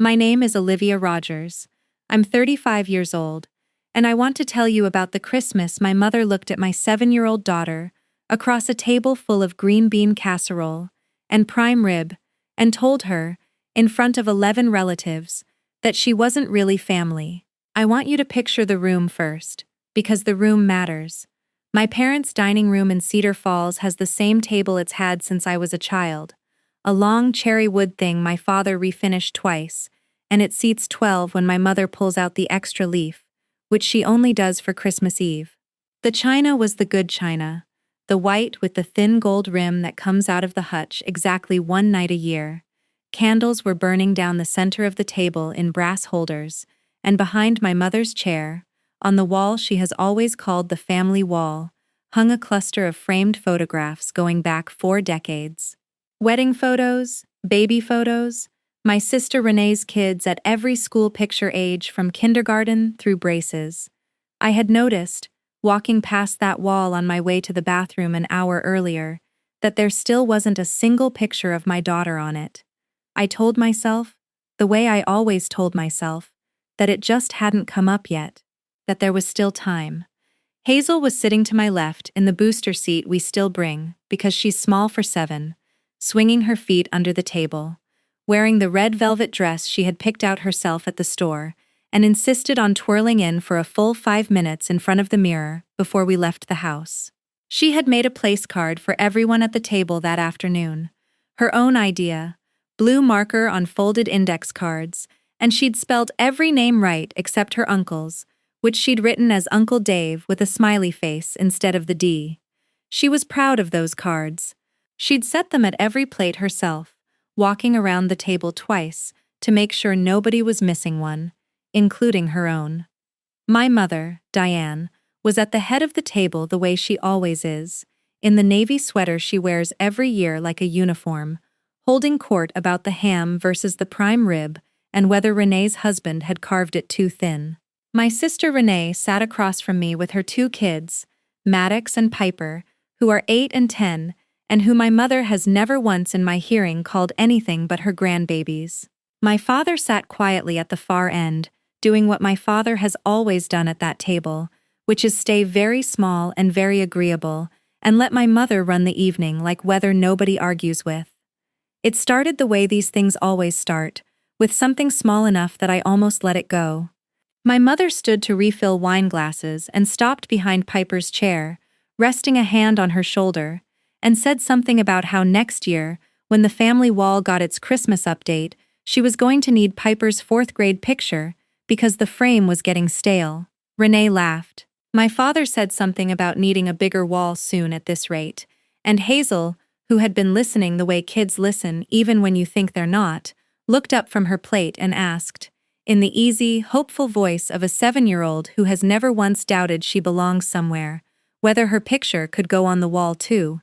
My name is Olivia Rogers. I'm 35 years old, and I want to tell you about the Christmas my mother looked at my 7-year-old daughter across a table full of green bean casserole and prime rib and told her, in front of 11 relatives, that she wasn't really family. I want you to picture the room first, because the room matters. My parents' dining room in Cedar Falls has the same table it's had since I was a child. A long cherry wood thing my father refinished twice, and it seats 12 when my mother pulls out the extra leaf, which she only does for Christmas Eve. The china was the good china, the white with the thin gold rim that comes out of the hutch exactly one night a year. Candles were burning down the center of the table in brass holders, and behind my mother's chair, on the wall she has always called the family wall, hung a cluster of framed photographs going back 4 decades. Wedding photos, baby photos, my sister Renee's kids at every school picture age from kindergarten through braces. I had noticed, walking past that wall on my way to the bathroom an hour earlier, that there still wasn't a single picture of my daughter on it. I told myself, the way I always told myself, that it just hadn't come up yet, that there was still time. Hazel was sitting to my left in the booster seat we still bring, because she's small for 7, swinging her feet under the table, wearing the red velvet dress she had picked out herself at the store, and insisted on twirling in for a full 5 minutes in front of the mirror before we left the house. She had made a place card for everyone at the table that afternoon. Her own idea, blue marker on folded index cards, and she'd spelled every name right except her uncle's, which she'd written as Uncle Dave with a smiley face instead of the D. She was proud of those cards. She'd set them at every plate herself, walking around the table twice to make sure nobody was missing one, including her own. My mother, Diane, was at the head of the table the way she always is, in the navy sweater she wears every year like a uniform, holding court about the ham versus the prime rib and whether Renee's husband had carved it too thin. My sister Renee sat across from me with her 2 kids, Maddox and Piper, who are 8 and 10, and who my mother has never once in my hearing called anything but her grandbabies. My father sat quietly at the far end, doing what my father has always done at that table, which is stay very small and very agreeable, and let my mother run the evening like weather nobody argues with. It started the way these things always start, with something small enough that I almost let it go. My mother stood to refill wine glasses and stopped behind Piper's chair, resting a hand on her shoulder, and said something about how next year, when the family wall got its Christmas update, she was going to need Piper's 4th grade picture because the frame was getting stale. Renee laughed. My father said something about needing a bigger wall soon at this rate, and Hazel, who had been listening the way kids listen even when you think they're not, looked up from her plate and asked, in the easy, hopeful voice of a 7-year-old who has never once doubted she belongs somewhere, whether her picture could go on the wall too.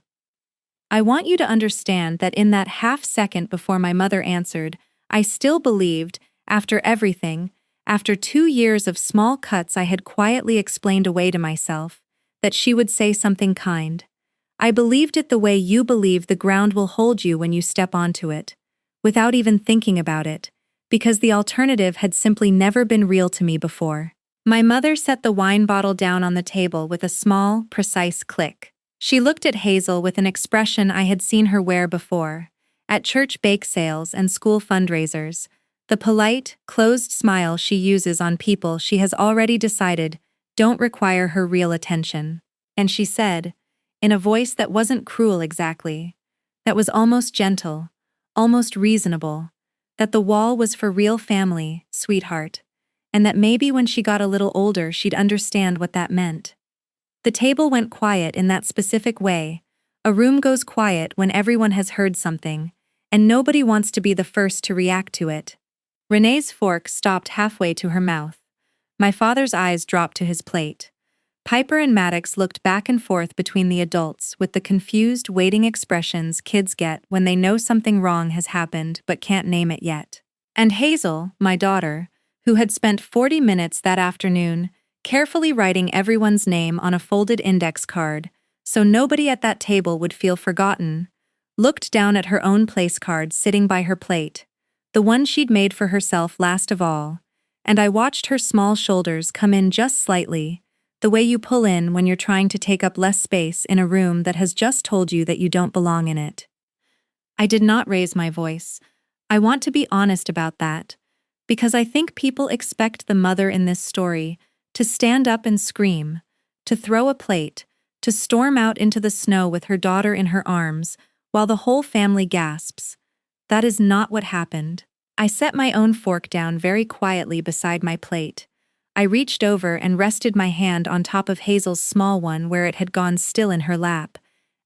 I want you to understand that in that half second before my mother answered, I still believed, after everything, after 2 years of small cuts I had quietly explained away to myself, that she would say something kind. I believed it the way you believe the ground will hold you when you step onto it, without even thinking about it, because the alternative had simply never been real to me before. My mother set the wine bottle down on the table with a small, precise click. She looked at Hazel with an expression I had seen her wear before, at church bake sales and school fundraisers, the polite, closed smile she uses on people she has already decided don't require her real attention. And she said, in a voice that wasn't cruel exactly, that was almost gentle, almost reasonable, that the wall was for real family, sweetheart, and that maybe when she got a little older she'd understand what that meant. The table went quiet in that specific way. A room goes quiet when everyone has heard something, and nobody wants to be the first to react to it. Renee's fork stopped halfway to her mouth. My father's eyes dropped to his plate. Piper and Maddox looked back and forth between the adults with the confused, waiting expressions kids get when they know something wrong has happened but can't name it yet. And Hazel, my daughter, who had spent 40 minutes that afternoon carefully writing everyone's name on a folded index card so nobody at that table would feel forgotten, looked down at her own place card sitting by her plate, the one she'd made for herself last of all, and I watched her small shoulders come in just slightly, the way you pull in when you're trying to take up less space in a room that has just told you that you don't belong in it. I did not raise my voice. I want to be honest about that, because I think people expect the mother in this story to stand up and scream, to throw a plate, to storm out into the snow with her daughter in her arms, while the whole family gasps. That is not what happened. I set my own fork down very quietly beside my plate. I reached over and rested my hand on top of Hazel's small one where it had gone still in her lap,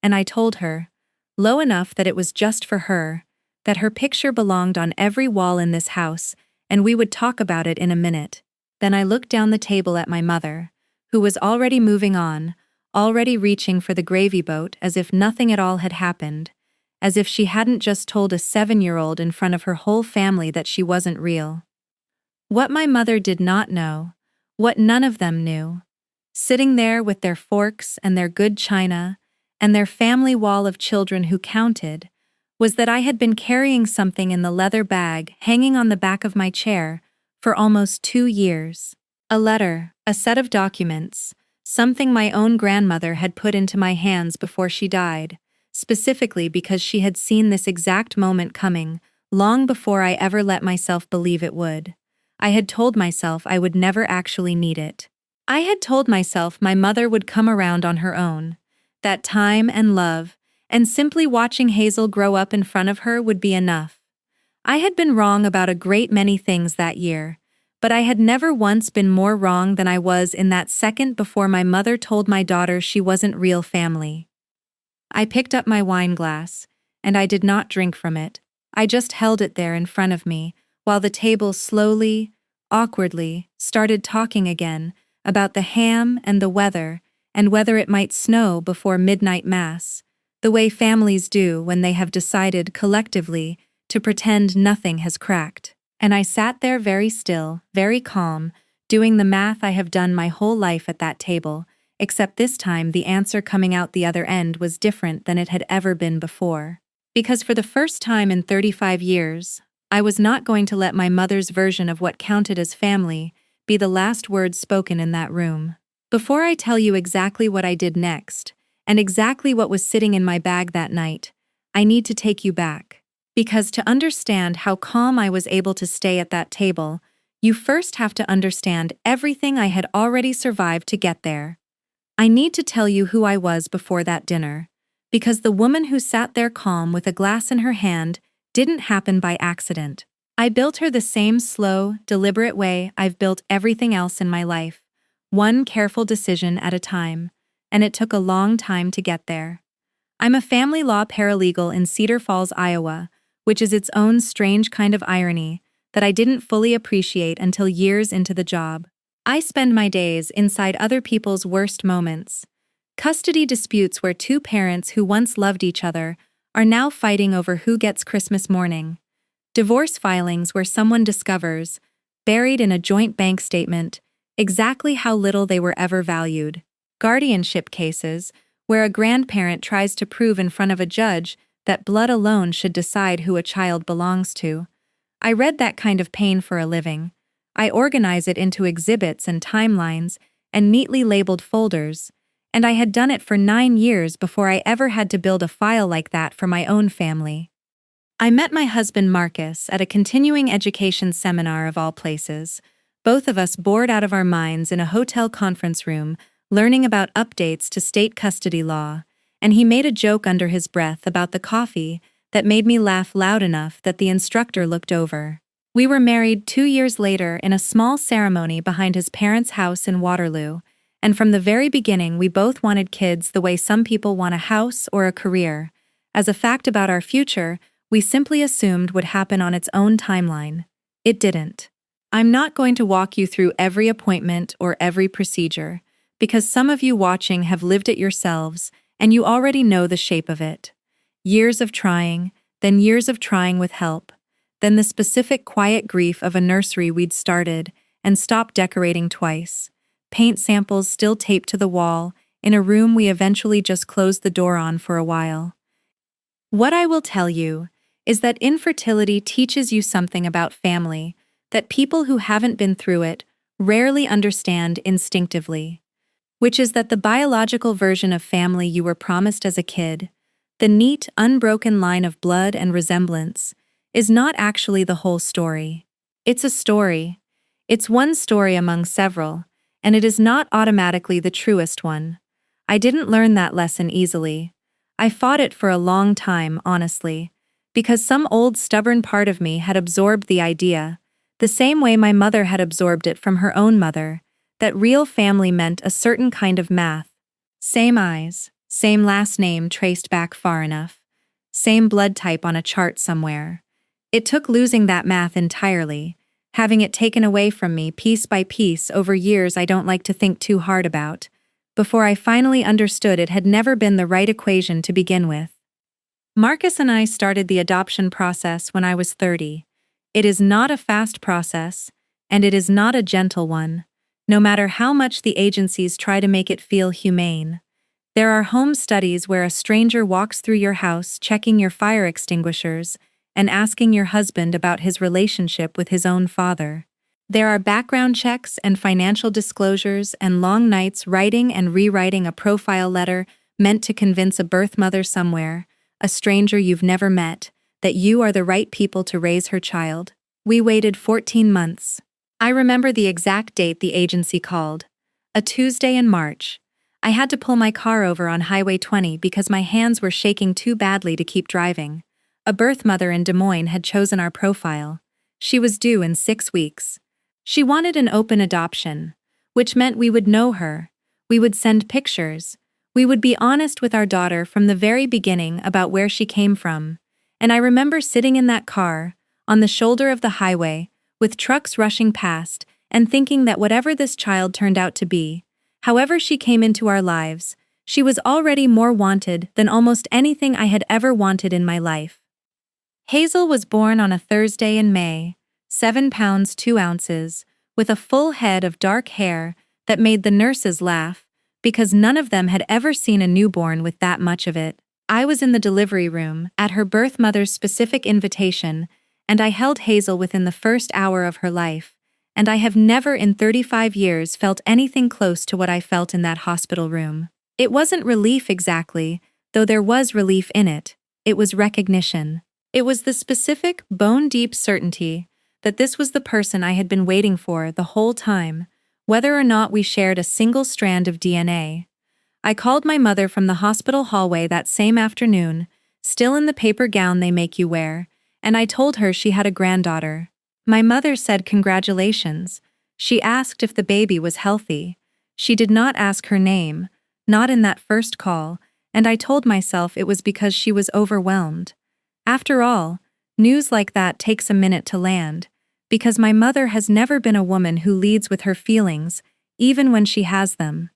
and I told her, low enough that it was just for her, that her picture belonged on every wall in this house, and we would talk about it in a minute. Then I looked down the table at my mother, who was already moving on, already reaching for the gravy boat as if nothing at all had happened, as if she hadn't just told a 7-year-old in front of her whole family that she wasn't real. What my mother did not know, what none of them knew, sitting there with their forks and their good china, and their family wall of children who counted, was that I had been carrying something in the leather bag hanging on the back of my chair for almost 2 years. A letter, a set of documents, something my own grandmother had put into my hands before she died, specifically because she had seen this exact moment coming, long before I ever let myself believe it would. I had told myself I would never actually need it. I had told myself my mother would come around on her own, that time and love, and simply watching Hazel grow up in front of her would be enough. I had been wrong about a great many things that year, but I had never once been more wrong than I was in that second before my mother told my daughter she wasn't real family. I picked up my wine glass, and I did not drink from it. I just held it there in front of me, while the table slowly, awkwardly, started talking again about the ham and the weather, and whether it might snow before midnight mass, the way families do when they have decided collectively to pretend nothing has cracked. And I sat there very still, very calm, doing the math I have done my whole life at that table, except this time the answer coming out the other end was different than it had ever been before. Because for the first time in 35 years, I was not going to let my mother's version of what counted as family be the last words spoken in that room. Before I tell you exactly what I did next, and exactly what was sitting in my bag that night, I need to take you back. Because to understand how calm I was able to stay at that table, you first have to understand everything I had already survived to get there. I need to tell you who I was before that dinner, because the woman who sat there calm with a glass in her hand didn't happen by accident. I built her the same slow, deliberate way I've built everything else in my life, one careful decision at a time, and it took a long time to get there. I'm a family law paralegal in Cedar Falls, Iowa, which is its own strange kind of irony that I didn't fully appreciate until years into the job. I spend my days inside other people's worst moments. Custody disputes where two parents who once loved each other are now fighting over who gets Christmas morning. Divorce filings where someone discovers, buried in a joint bank statement, exactly how little they were ever valued. Guardianship cases where a grandparent tries to prove in front of a judge that blood alone should decide who a child belongs to. I read that kind of pain for a living. I organize it into exhibits and timelines and neatly labeled folders, and I had done it for 9 years before I ever had to build a file like that for my own family. I met my husband Marcus at a continuing education seminar of all places, both of us bored out of our minds in a hotel conference room learning about updates to state custody law, and he made a joke under his breath about the coffee that made me laugh loud enough that the instructor looked over. We were married 2 years later in a small ceremony behind his parents' house in Waterloo, and from the very beginning we both wanted kids the way some people want a house or a career. As a fact about our future, we simply assumed would happen on its own timeline. It didn't. I'm not going to walk you through every appointment or every procedure, because some of you watching have lived it yourselves, and you already know the shape of it. Years of trying, then years of trying with help, then the specific quiet grief of a nursery we'd started and stopped decorating twice, paint samples still taped to the wall, in a room we eventually just closed the door on for a while. What I will tell you is that infertility teaches you something about family that people who haven't been through it rarely understand instinctively, which is that the biological version of family you were promised as a kid, the neat, unbroken line of blood and resemblance, is not actually the whole story. It's a story. It's one story among several, and it is not automatically the truest one. I didn't learn that lesson easily. I fought it for a long time, honestly, because some old stubborn part of me had absorbed the idea, the same way my mother had absorbed it from her own mother, that real family meant a certain kind of math. Same eyes, same last name traced back far enough, same blood type on a chart somewhere. It took losing that math entirely, having it taken away from me piece by piece over years I don't like to think too hard about, before I finally understood it had never been the right equation to begin with. Marcus and I started the adoption process when I was 30. It is not a fast process, and it is not a gentle one, no matter how much the agencies try to make it feel humane. There are home studies where a stranger walks through your house checking your fire extinguishers and asking your husband about his relationship with his own father. There are background checks and financial disclosures and long nights writing and rewriting a profile letter meant to convince a birth mother somewhere, a stranger you've never met, that you are the right people to raise her child. We waited 14 months. I remember the exact date the agency called. A Tuesday in March. I had to pull my car over on Highway 20 because my hands were shaking too badly to keep driving. A birth mother in Des Moines had chosen our profile. She was due in 6 weeks. She wanted an open adoption, which meant we would know her. We would send pictures. We would be honest with our daughter from the very beginning about where she came from. And I remember sitting in that car, on the shoulder of the highway, with trucks rushing past, and thinking that whatever this child turned out to be, however she came into our lives, she was already more wanted than almost anything I had ever wanted in my life. Hazel was born on a Thursday in May, 7 pounds 2 ounces, with a full head of dark hair that made the nurses laugh, because none of them had ever seen a newborn with that much of it. I was in the delivery room, at her birth mother's specific invitation, and I held Hazel within the first hour of her life, and I have never in 35 years felt anything close to what I felt in that hospital room. It wasn't relief exactly, though there was relief in it. It was recognition. It was the specific, bone-deep certainty that this was the person I had been waiting for the whole time, whether or not we shared a single strand of DNA. I called my mother from the hospital hallway that same afternoon, still in the paper gown they make you wear, and I told her she had a granddaughter. My mother said congratulations. She asked if the baby was healthy. She did not ask her name, not in that first call, and I told myself it was because she was overwhelmed. After all, news like that takes a minute to land, because my mother has never been a woman who leads with her feelings, even when she has them.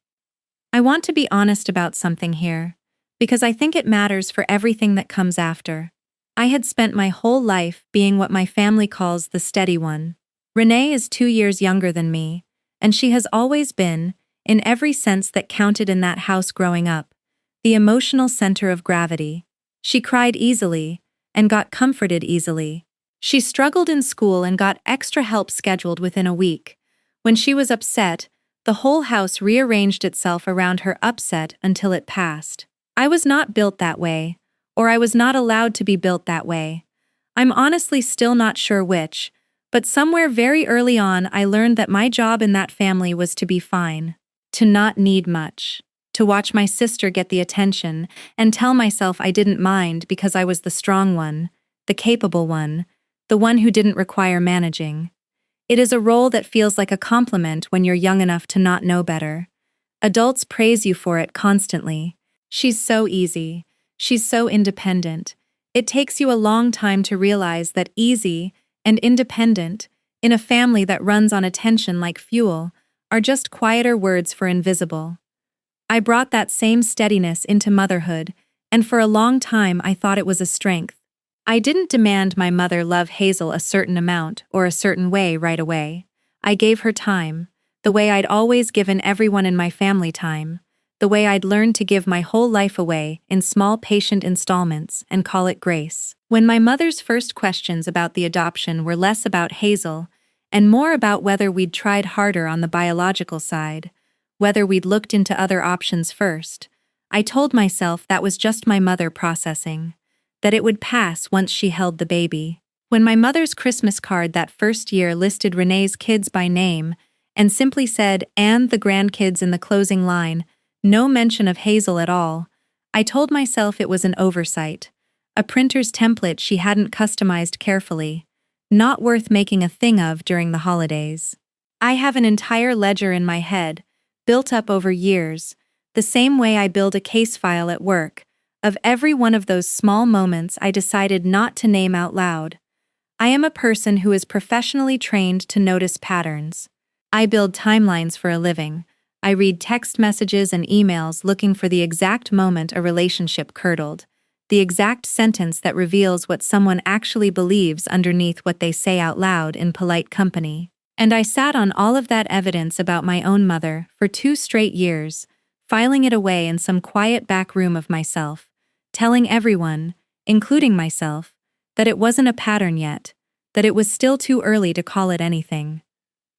I want to be honest about something here, because I think it matters for everything that comes after. I had spent my whole life being what my family calls the steady one. Renee is 2 years younger than me, and she has always been, in every sense that counted in that house growing up, the emotional center of gravity. She cried easily, and got comforted easily. She struggled in school and got extra help scheduled within a week. When she was upset, the whole house rearranged itself around her upset until it passed. I was not built that way, or I was not allowed to be built that way. I'm honestly still not sure which, but somewhere very early on I learned that my job in that family was to be fine, to not need much, to watch my sister get the attention and tell myself I didn't mind because I was the strong one, the capable one, the one who didn't require managing. It is a role that feels like a compliment when you're young enough to not know better. Adults praise you for it constantly. She's so easy. She's so independent. It takes you a long time to realize that easy and independent, in a family that runs on attention like fuel, are just quieter words for invisible. I brought that same steadiness into motherhood, and for a long time I thought it was a strength. I didn't demand my mother love Hazel a certain amount or a certain way right away. I gave her time, the way I'd always given everyone in my family time, the way I'd learned to give my whole life away in small patient installments and call it grace. When my mother's first questions about the adoption were less about Hazel and more about whether we'd tried harder on the biological side, whether we'd looked into other options first, I told myself that was just my mother processing, that it would pass once she held the baby. When my mother's Christmas card that first year listed Renee's kids by name and simply said, "and the grandkids" in the closing line, no mention of Hazel at all, I told myself it was an oversight, a printer's template she hadn't customized carefully, not worth making a thing of during the holidays. I have an entire ledger in my head, built up over years, the same way I build a case file at work, of every one of those small moments I decided not to name out loud. I am a person who is professionally trained to notice patterns. I build timelines for a living. I read text messages and emails looking for the exact moment a relationship curdled, the exact sentence that reveals what someone actually believes underneath what they say out loud in polite company. And I sat on all of that evidence about my own mother for 2 straight years, filing it away in some quiet back room of myself, telling everyone, including myself, that it wasn't a pattern yet, that it was still too early to call it anything.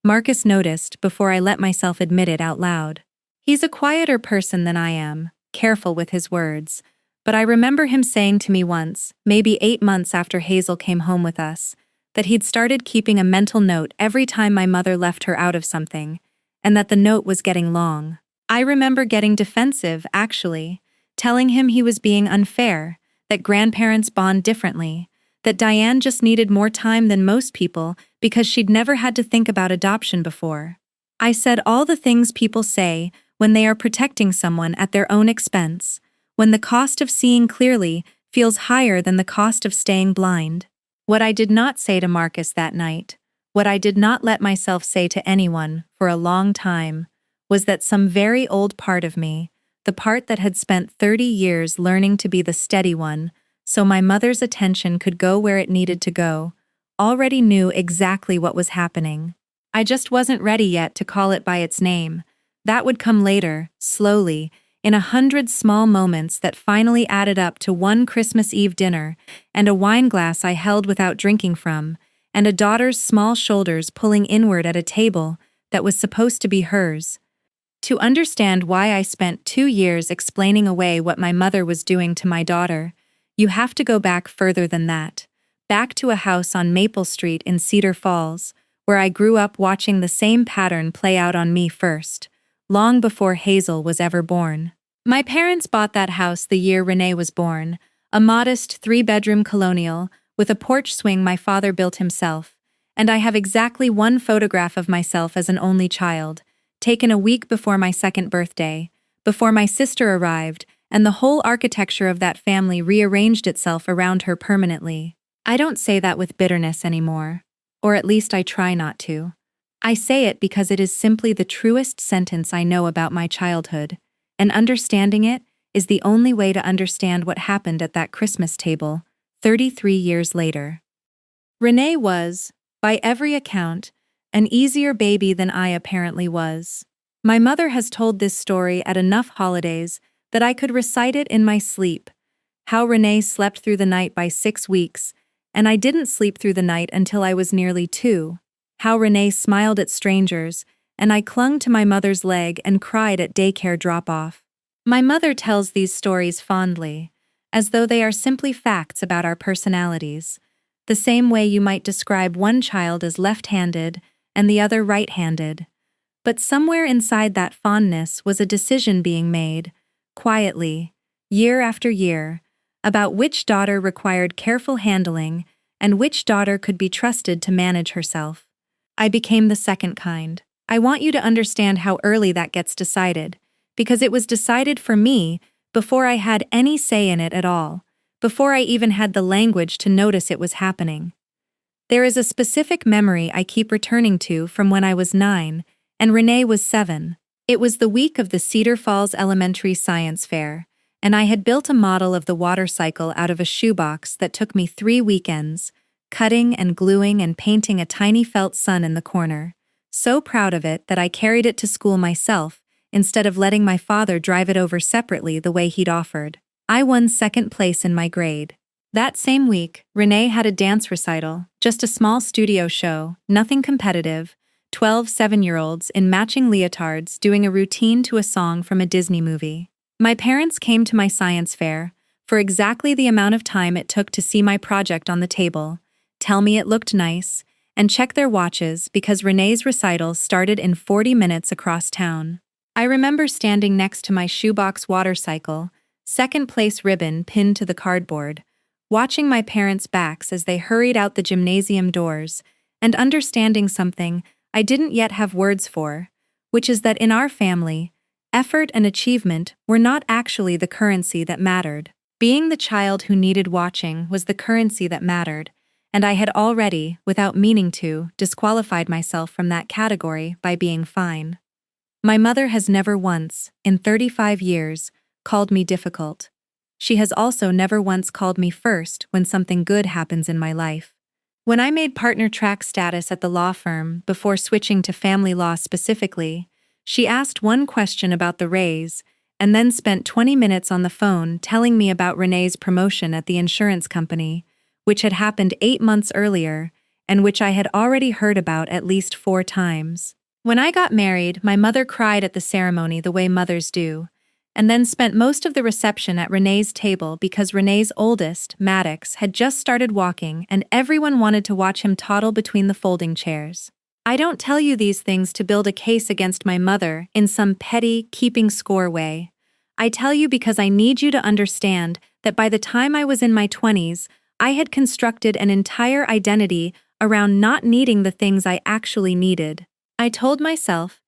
Marcus noticed before I let myself admit it out loud. He's a quieter person than I am, careful with his words, but I remember him saying to me once, maybe 8 months after Hazel came home with us, that he'd started keeping a mental note every time my mother left her out of something, and that the note was getting long. I remember getting defensive, actually, telling him he was being unfair, that grandparents bond differently, that Diane just needed more time than most people because she'd never had to think about adoption before. I said all the things people say when they are protecting someone at their own expense, when the cost of seeing clearly feels higher than the cost of staying blind. What I did not say to Marcus that night, what I did not let myself say to anyone for a long time, was that some very old part of me, the part that had spent 30 years learning to be the steady one, so my mother's attention could go where it needed to go, already knew exactly what was happening. I just wasn't ready yet to call it by its name. That would come later, slowly, in 100 small moments that finally added up to one Christmas Eve dinner, and a wine glass I held without drinking from, and a daughter's small shoulders pulling inward at a table that was supposed to be hers. To understand why I spent 2 years explaining away what my mother was doing to my daughter, you have to go back further than that, back to a house on Maple Street in Cedar Falls, where I grew up watching the same pattern play out on me first, long before Hazel was ever born. My parents bought that house the year Renee was born, a modest 3-bedroom colonial with a porch swing my father built himself, and I have exactly one photograph of myself as an only child, taken a week before my 2nd birthday, before my sister arrived, and the whole architecture of that family rearranged itself around her permanently. I don't say that with bitterness anymore, or at least I try not to. I say it because it is simply the truest sentence I know about my childhood, and understanding it is the only way to understand what happened at that Christmas table, 33 years later. Renee was, by every account, an easier baby than I apparently was. My mother has told this story at enough holidays that I could recite it in my sleep, how Renee slept through the night by 6 weeks, and I didn't sleep through the night until I was nearly 2, how Renee smiled at strangers, and I clung to my mother's leg and cried at daycare drop-off. My mother tells these stories fondly, as though they are simply facts about our personalities, the same way you might describe one child as left-handed and the other right-handed. But somewhere inside that fondness was a decision being made, quietly, year after year, about which daughter required careful handling and which daughter could be trusted to manage herself. I became the second kind. I want you to understand how early that gets decided, because it was decided for me before I had any say in it at all, before I even had the language to notice it was happening. There is a specific memory I keep returning to from when I was 9, and Renee was 7. It was the week of the Cedar Falls Elementary Science Fair, and I had built a model of the water cycle out of a shoebox that took me 3 weekends, cutting and gluing and painting a tiny felt sun in the corner, so proud of it that I carried it to school myself instead of letting my father drive it over separately the way he'd offered. I won second place in my grade. That same week, Renee had a dance recital, just a small studio show, nothing competitive, 12 7-year-olds in matching leotards doing a routine to a song from a Disney movie. My parents came to my science fair for exactly the amount of time it took to see my project on the table, tell me it looked nice, and check their watches because Renee's recital started in 40 minutes across town. I remember standing next to my shoebox water cycle, second place ribbon pinned to the cardboard, watching my parents' backs as they hurried out the gymnasium doors, and understanding something I didn't yet have words for, which is that in our family, effort and achievement were not actually the currency that mattered. Being the child who needed watching was the currency that mattered, and I had already, without meaning to, disqualified myself from that category by being fine. My mother has never once, in 35 years, called me difficult. She has also never once called me first when something good happens in my life. When I made partner track status at the law firm before switching to family law specifically, she asked one question about the raise and then spent 20 minutes on the phone telling me about Renee's promotion at the insurance company, which had happened 8 months earlier and which I had already heard about at least 4 times. When I got married, my mother cried at the ceremony the way mothers do, and then spent most of the reception at Renee's table because Renee's oldest, Maddox, had just started walking and everyone wanted to watch him toddle between the folding chairs. I don't tell you these things to build a case against my mother in some petty, keeping score way. I tell you because I need you to understand that by the time I was in my 20s, I had constructed an entire identity around not needing the things I actually needed. I told myself,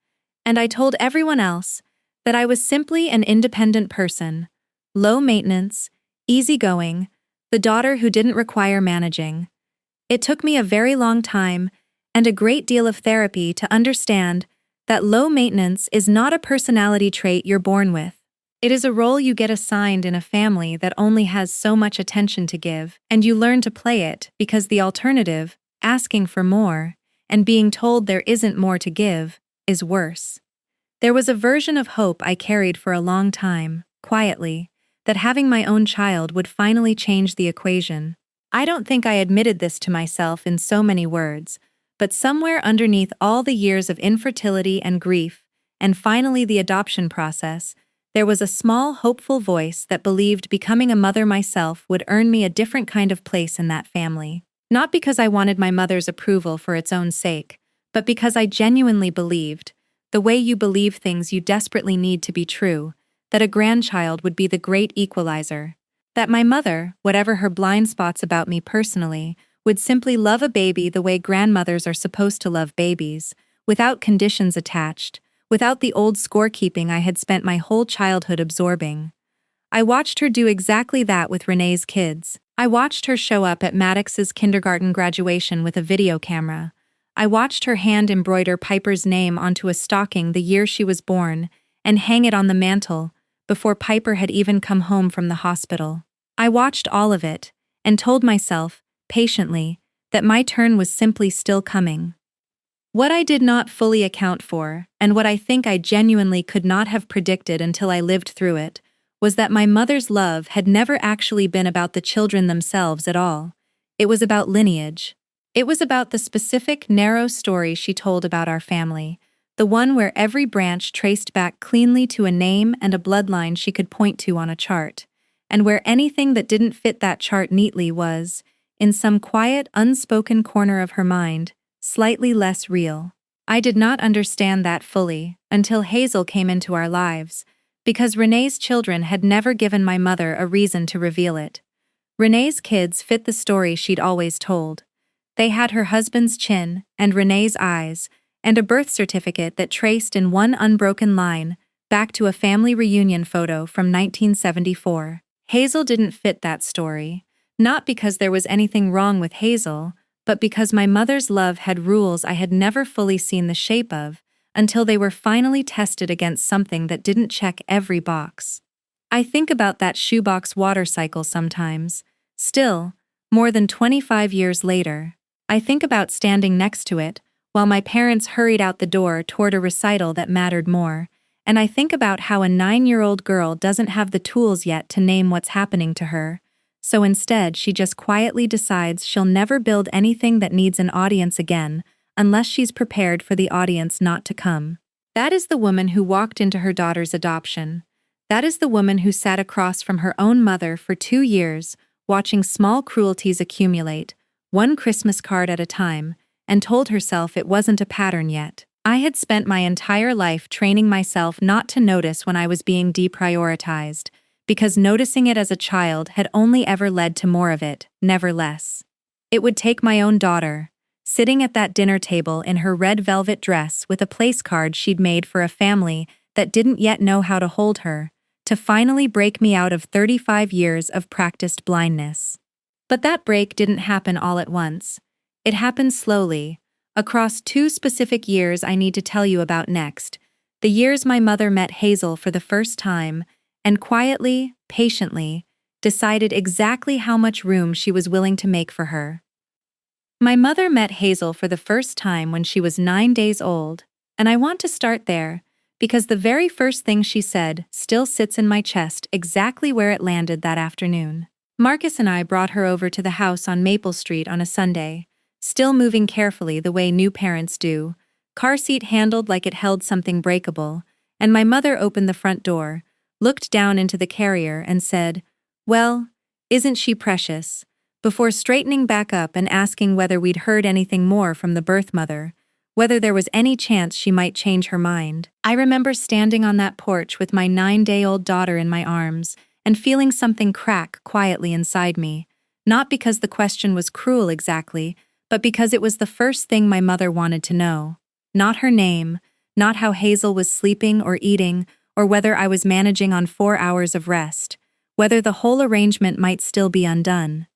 and I told everyone else, that I was simply an independent person, low maintenance, easygoing, the daughter who didn't require managing. It took me a very long time and a great deal of therapy to understand that low maintenance is not a personality trait you're born with. It is a role you get assigned in a family that only has so much attention to give, and you learn to play it because the alternative, asking for more, and being told there isn't more to give, is worse. There was a version of hope I carried for a long time, quietly, that having my own child would finally change the equation. I don't think I admitted this to myself in so many words, but somewhere underneath all the years of infertility and grief, and finally the adoption process, there was a small, hopeful voice that believed becoming a mother myself would earn me a different kind of place in that family. Not because I wanted my mother's approval for its own sake, but because I genuinely believed, the way you believe things you desperately need to be true, that a grandchild would be the great equalizer. That my mother, whatever her blind spots about me personally, would simply love a baby the way grandmothers are supposed to love babies, without conditions attached, without the old scorekeeping I had spent my whole childhood absorbing. I watched her do exactly that with Renee's kids. I watched her show up at Maddox's kindergarten graduation with a video camera. I watched her hand embroider Piper's name onto a stocking the year she was born and hang it on the mantel before Piper had even come home from the hospital. I watched all of it and told myself, patiently, that my turn was simply still coming. What I did not fully account for, and what I think I genuinely could not have predicted until I lived through it, was that my mother's love had never actually been about the children themselves at all. It was about lineage. It was about the specific, narrow story she told about our family, the one where every branch traced back cleanly to a name and a bloodline she could point to on a chart, and where anything that didn't fit that chart neatly was, in some quiet, unspoken corner of her mind, slightly less real. I did not understand that fully until Hazel came into our lives, because Renee's children had never given my mother a reason to reveal it. Renee's kids fit the story she'd always told. They had her husband's chin and Renee's eyes, and a birth certificate that traced in one unbroken line back to a family reunion photo from 1974. Hazel didn't fit that story, not because there was anything wrong with Hazel, but because my mother's love had rules I had never fully seen the shape of, until they were finally tested against something that didn't check every box. I think about that shoebox water cycle sometimes. Still, more than 25 years later, I think about standing next to it while my parents hurried out the door toward a recital that mattered more, and I think about how a 9-year-old girl doesn't have the tools yet to name what's happening to her, so instead she just quietly decides she'll never build anything that needs an audience again, unless she's prepared for the audience not to come. That is the woman who walked into her daughter's adoption. That is the woman who sat across from her own mother for 2 years, watching small cruelties accumulate, one Christmas card at a time, and told herself it wasn't a pattern yet. I had spent my entire life training myself not to notice when I was being deprioritized, because noticing it as a child had only ever led to more of it, never less. It would take my own daughter, sitting at that dinner table in her red velvet dress with a place card she'd made for a family that didn't yet know how to hold her, to finally break me out of 35 years of practiced blindness. But that break didn't happen all at once. It happened slowly, across 2 specific years I need to tell you about next, the years my mother met Hazel for the first time, and quietly, patiently, decided exactly how much room she was willing to make for her. My mother met Hazel for the first time when she was 9 days old, and I want to start there, because the very first thing she said still sits in my chest exactly where it landed that afternoon. Marcus and I brought her over to the house on Maple Street on a Sunday, still moving carefully the way new parents do, car seat handled like it held something breakable, and my mother opened the front door, looked down into the carrier and said, "Well, isn't she precious?" before straightening back up and asking whether we'd heard anything more from the birth mother, whether there was any chance she might change her mind. I remember standing on that porch with my 9-day-old daughter in my arms and feeling something crack quietly inside me, not because the question was cruel exactly, but because it was the first thing my mother wanted to know. Not her name, not how Hazel was sleeping or eating, or whether I was managing on 4 hours of rest, whether the whole arrangement might still be undone.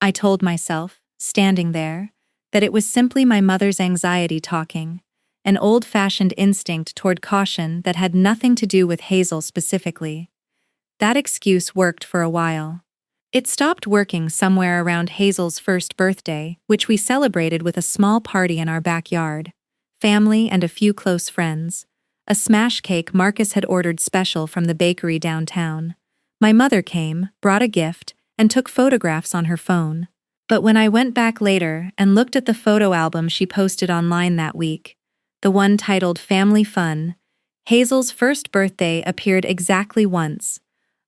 I told myself, standing there, that it was simply my mother's anxiety talking, an old-fashioned instinct toward caution that had nothing to do with Hazel specifically. That excuse worked for a while. It stopped working somewhere around Hazel's first birthday, which we celebrated with a small party in our backyard, family and a few close friends, a smash cake Marcus had ordered special from the bakery downtown. My mother came, brought a gift, and took photographs on her phone. But when I went back later and looked at the photo album she posted online that week, the one titled Family Fun, Hazel's first birthday appeared exactly once,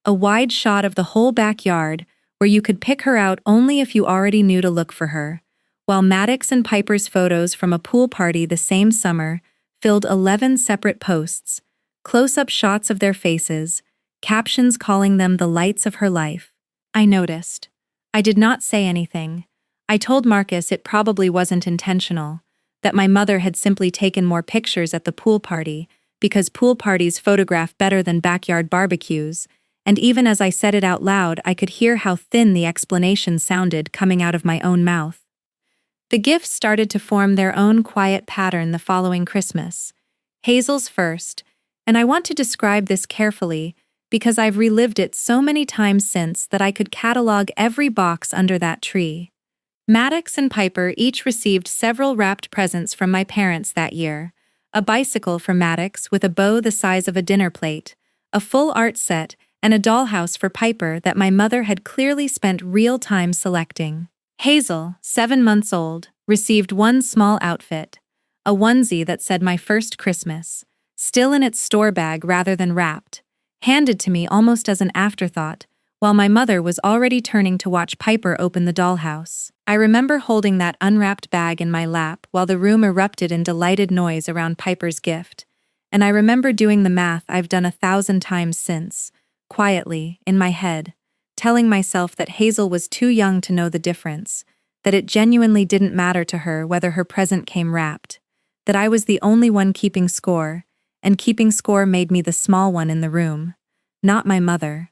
a wide shot of the whole backyard where you could pick her out only if you already knew to look for her, while Maddox and Piper's photos from a pool party the same summer filled 11 separate posts, close-up shots of their faces, captions calling them the lights of her life. I noticed. I did not say anything. I told Marcus it probably wasn't intentional, that my mother had simply taken more pictures at the pool party, because pool parties photograph better than backyard barbecues, and even as I said it out loud I could hear how thin the explanation sounded coming out of my own mouth. The gifts started to form their own quiet pattern the following Christmas. Hazel's first, and I want to describe this carefully because I've relived it so many times since that I could catalog every box under that tree. Maddox and Piper each received several wrapped presents from my parents that year. A bicycle for Maddox with a bow the size of a dinner plate, a full art set, and a dollhouse for Piper that my mother had clearly spent real time selecting. Hazel, 7 months old, received one small outfit, a onesie that said "My First Christmas," still in its store bag rather than wrapped, handed to me almost as an afterthought, while my mother was already turning to watch Piper open the dollhouse. I remember holding that unwrapped bag in my lap while the room erupted in delighted noise around Piper's gift, and I remember doing the math I've done 1,000 times since, quietly, in my head, telling myself that Hazel was too young to know the difference, that it genuinely didn't matter to her whether her present came wrapped, that I was the only one keeping score, and keeping score made me the small one in the room, not my mother.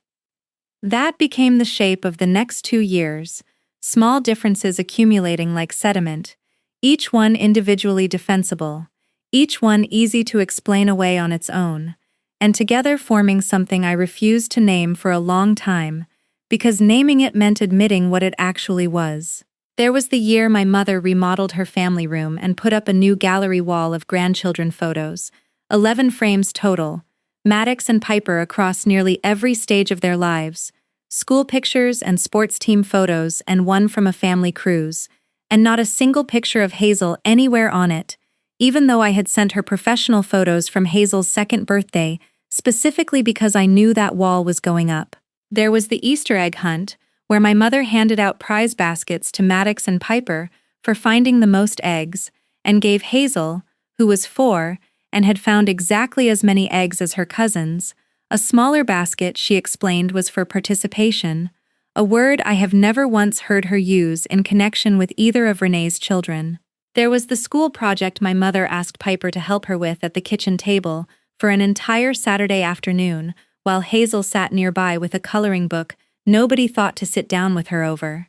That became the shape of the next 2 years, small differences accumulating like sediment, each one individually defensible, each one easy to explain away on its own, and together forming something I refused to name for a long time, because naming it meant admitting what it actually was. There was the year my mother remodeled her family room and put up a new gallery wall of grandchildren photos, 11 frames total, Maddox and Piper across nearly every stage of their lives, school pictures and sports team photos and one from a family cruise, and not a single picture of Hazel anywhere on it, even though I had sent her professional photos from Hazel's second birthday, specifically because I knew that wall was going up. There was the Easter egg hunt, where my mother handed out prize baskets to Maddox and Piper for finding the most eggs, and gave Hazel, who was 4 and had found exactly as many eggs as her cousins, a smaller basket she explained was for participation, a word I have never once heard her use in connection with either of Renee's children. There was the school project my mother asked Piper to help her with at the kitchen table for an entire Saturday afternoon, while Hazel sat nearby with a coloring book nobody thought to sit down with her over.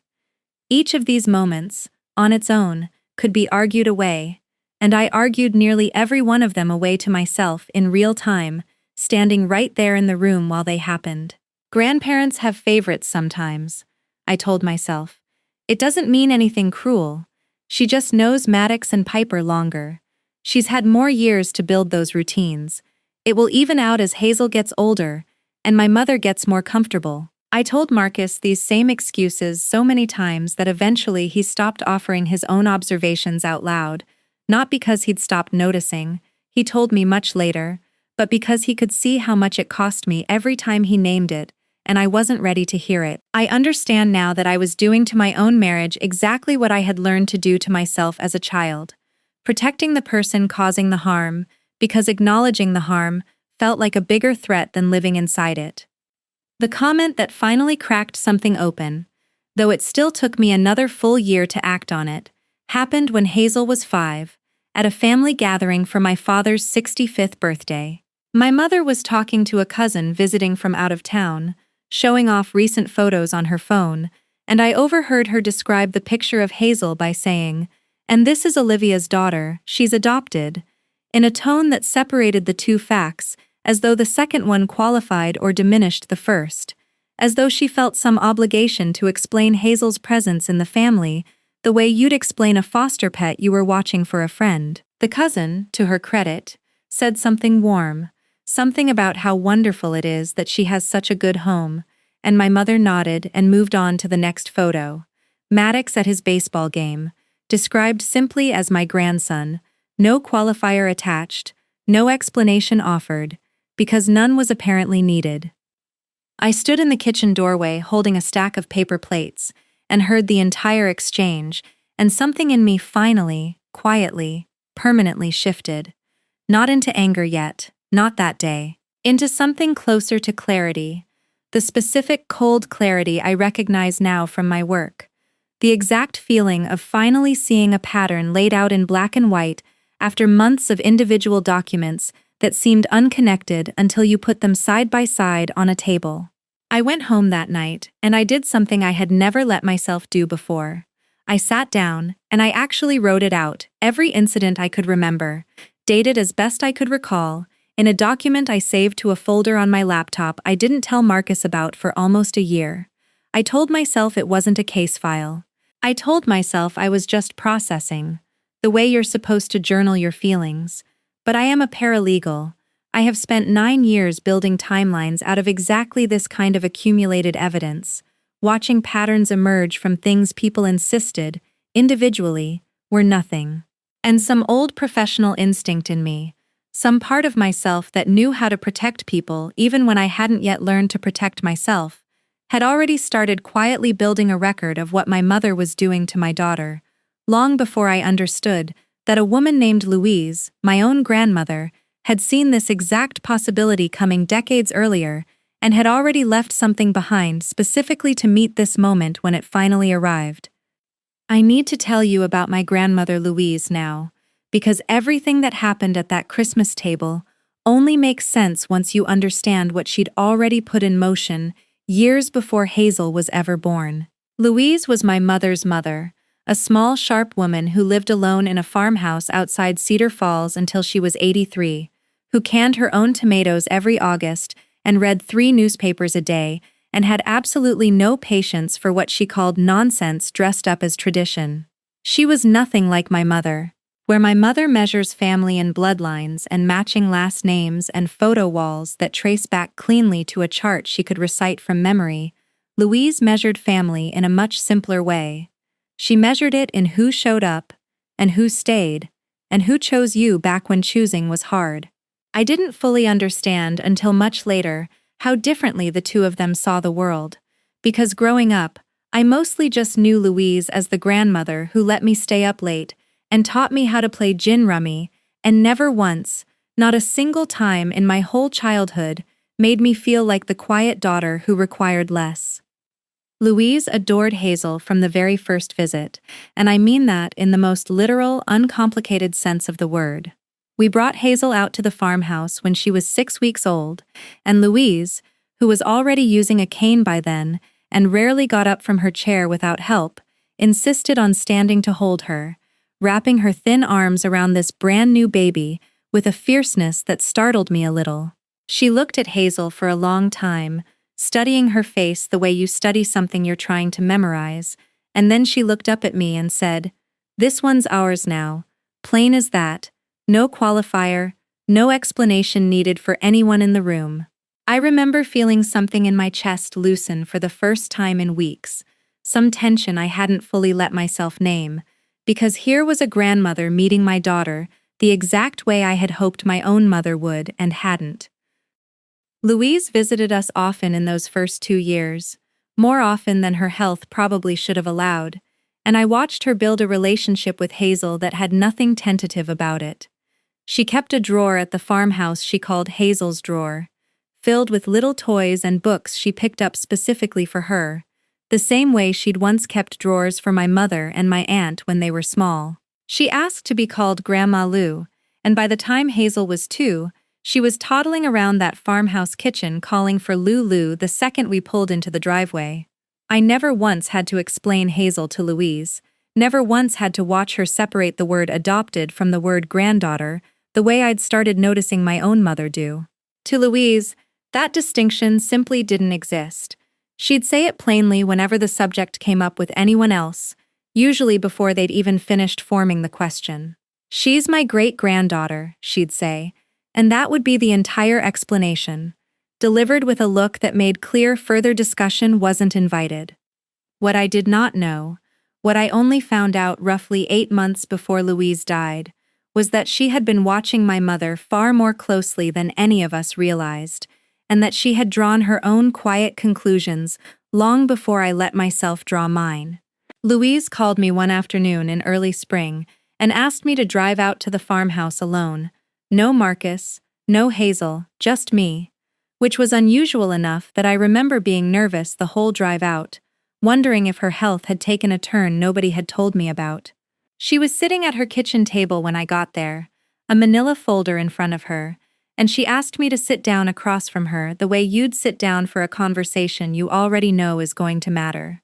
Each of these moments, on its own, could be argued away, and I argued nearly every one of them away to myself in real time, standing right there in the room while they happened. Grandparents have favorites sometimes, I told myself. It doesn't mean anything cruel. She just knows Maddox and Piper longer. She's had more years to build those routines. It will even out as Hazel gets older, and my mother gets more comfortable. I told Marcus these same excuses so many times that eventually he stopped offering his own observations out loud, not because he'd stopped noticing, he told me much later, but because he could see how much it cost me every time he named it, and I wasn't ready to hear it. I understand now that I was doing to my own marriage exactly what I had learned to do to myself as a child, protecting the person causing the harm, because acknowledging the harm felt like a bigger threat than living inside it. The comment that finally cracked something open, though it still took me another full year to act on it, happened when Hazel was 5, at a family gathering for my father's 65th birthday. My mother was talking to a cousin visiting from out of town, showing off recent photos on her phone, and I overheard her describe the picture of Hazel by saying, "And this is Olivia's daughter, she's adopted," in a tone that separated the two facts, as though the second one qualified or diminished the first, as though she felt some obligation to explain Hazel's presence in the family the way you'd explain a foster pet you were watching for a friend. The cousin, to her credit, said something warm, something about how wonderful it is that she has such a good home, and my mother nodded and moved on to the next photo. Maddox at his baseball game, described simply as my grandson, no qualifier attached, no explanation offered, because none was apparently needed. I stood in the kitchen doorway holding a stack of paper plates, and heard the entire exchange, and something in me finally, quietly, permanently shifted. Not into anger yet, not that day. Into something closer to clarity. The specific cold clarity I recognize now from my work. The exact feeling of finally seeing a pattern laid out in black and white after months of individual documents that seemed unconnected until you put them side by side on a table. I went home that night, and I did something I had never let myself do before. I sat down, and I actually wrote it out, every incident I could remember, dated as best I could recall, in a document I saved to a folder on my laptop I didn't tell Marcus about for almost a year. I told myself it wasn't a case file. I told myself I was just processing, the way you're supposed to journal your feelings. But I am a paralegal. I have spent 9 years building timelines out of exactly this kind of accumulated evidence, watching patterns emerge from things people insisted, individually, were nothing. And some old professional instinct in me, some part of myself that knew how to protect people even when I hadn't yet learned to protect myself, had already started quietly building a record of what my mother was doing to my daughter, long before I understood that a woman named Louise, my own grandmother, had seen this exact possibility coming decades earlier and had already left something behind specifically to meet this moment when it finally arrived. I need to tell you about my grandmother Louise now, because everything that happened at that Christmas table only makes sense once you understand what she'd already put in motion years before Hazel was ever born. Louise was my mother's mother, a small, sharp woman who lived alone in a farmhouse outside Cedar Falls until she was 83, who canned her own tomatoes every August and read 3 newspapers a day and had absolutely no patience for what she called nonsense dressed up as tradition. She was nothing like my mother. where my mother measures family and bloodlines and matching last names and photo walls that trace back cleanly to a chart she could recite from memory, Louise measured family in a much simpler way. She measured it in who showed up, and who stayed, and who chose you back when choosing was hard. I didn't fully understand until much later how differently the two of them saw the world, because growing up, I mostly just knew Louise as the grandmother who let me stay up late and taught me how to play gin rummy, and never once, not a single time in my whole childhood, made me feel like the quiet daughter who required less. Louise adored Hazel from the very first visit, and I mean that in the most literal, uncomplicated sense of the word. We brought Hazel out to the farmhouse when she was 6 weeks old, and Louise, who was already using a cane by then and rarely got up from her chair without help, insisted on standing to hold her, wrapping her thin arms around this brand new baby with a fierceness that startled me a little. She looked at Hazel for a long time, studying her face the way you study something you're trying to memorize, and then she looked up at me and said, "This one's ours now, plain as that, no qualifier, no explanation needed for anyone in the room." I remember feeling something in my chest loosen for the first time in weeks, some tension I hadn't fully let myself name, because here was a grandmother meeting my daughter the exact way I had hoped my own mother would and hadn't. Louise visited us often in those first 2 years, more often than her health probably should have allowed, and I watched her build a relationship with Hazel that had nothing tentative about it. She kept a drawer at the farmhouse she called Hazel's drawer, filled with little toys and books she picked up specifically for her, the same way she'd once kept drawers for my mother and my aunt when they were small. She asked to be called Grandma Lou, and by the time Hazel was 2, she was toddling around that farmhouse kitchen calling for Lulu the second we pulled into the driveway. I never once had to explain Hazel to Louise, never once had to watch her separate the word adopted from the word granddaughter, the way I'd started noticing my own mother do. To Louise, that distinction simply didn't exist. She'd say it plainly whenever the subject came up with anyone else, usually before they'd even finished forming the question. "She's my great-granddaughter," she'd say, and that would be the entire explanation, delivered with a look that made clear further discussion wasn't invited. What I did not know, what I only found out roughly 8 months before Louise died, was that she had been watching my mother far more closely than any of us realized, and that she had drawn her own quiet conclusions long before I let myself draw mine. Louise called me one afternoon in early spring and asked me to drive out to the farmhouse alone. No Marcus, no Hazel, just me, which was unusual enough that I remember being nervous the whole drive out, wondering if her health had taken a turn nobody had told me about. She was sitting at her kitchen table when I got there, a manila folder in front of her, and she asked me to sit down across from her the way you'd sit down for a conversation you already know is going to matter.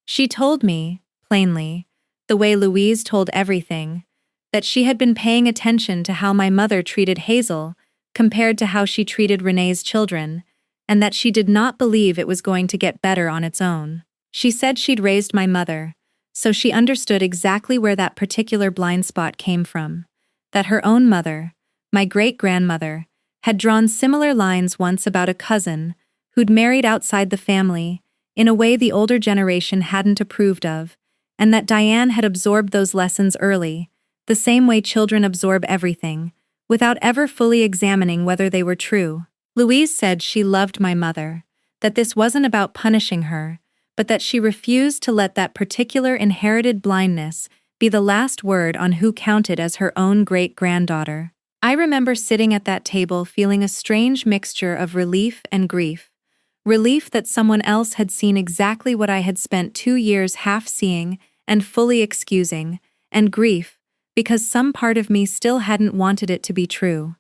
She told me, plainly, the way Louise told everything, that she had been paying attention to how my mother treated Hazel compared to how she treated Renee's children, and that she did not believe it was going to get better on its own. She said she'd raised my mother, so she understood exactly where that particular blind spot came from, that her own mother, my great-grandmother, had drawn similar lines once about a cousin who'd married outside the family in a way the older generation hadn't approved of, and that Diane had absorbed those lessons early, the same way children absorb everything, without ever fully examining whether they were true. Louise said she loved my mother, that this wasn't about punishing her, but that she refused to let that particular inherited blindness be the last word on who counted as her own great-granddaughter. I remember sitting at that table feeling a strange mixture of relief and grief. Relief that someone else had seen exactly what I had spent 2 years half seeing and fully excusing, and grief, because some part of me still hadn't wanted it to be true.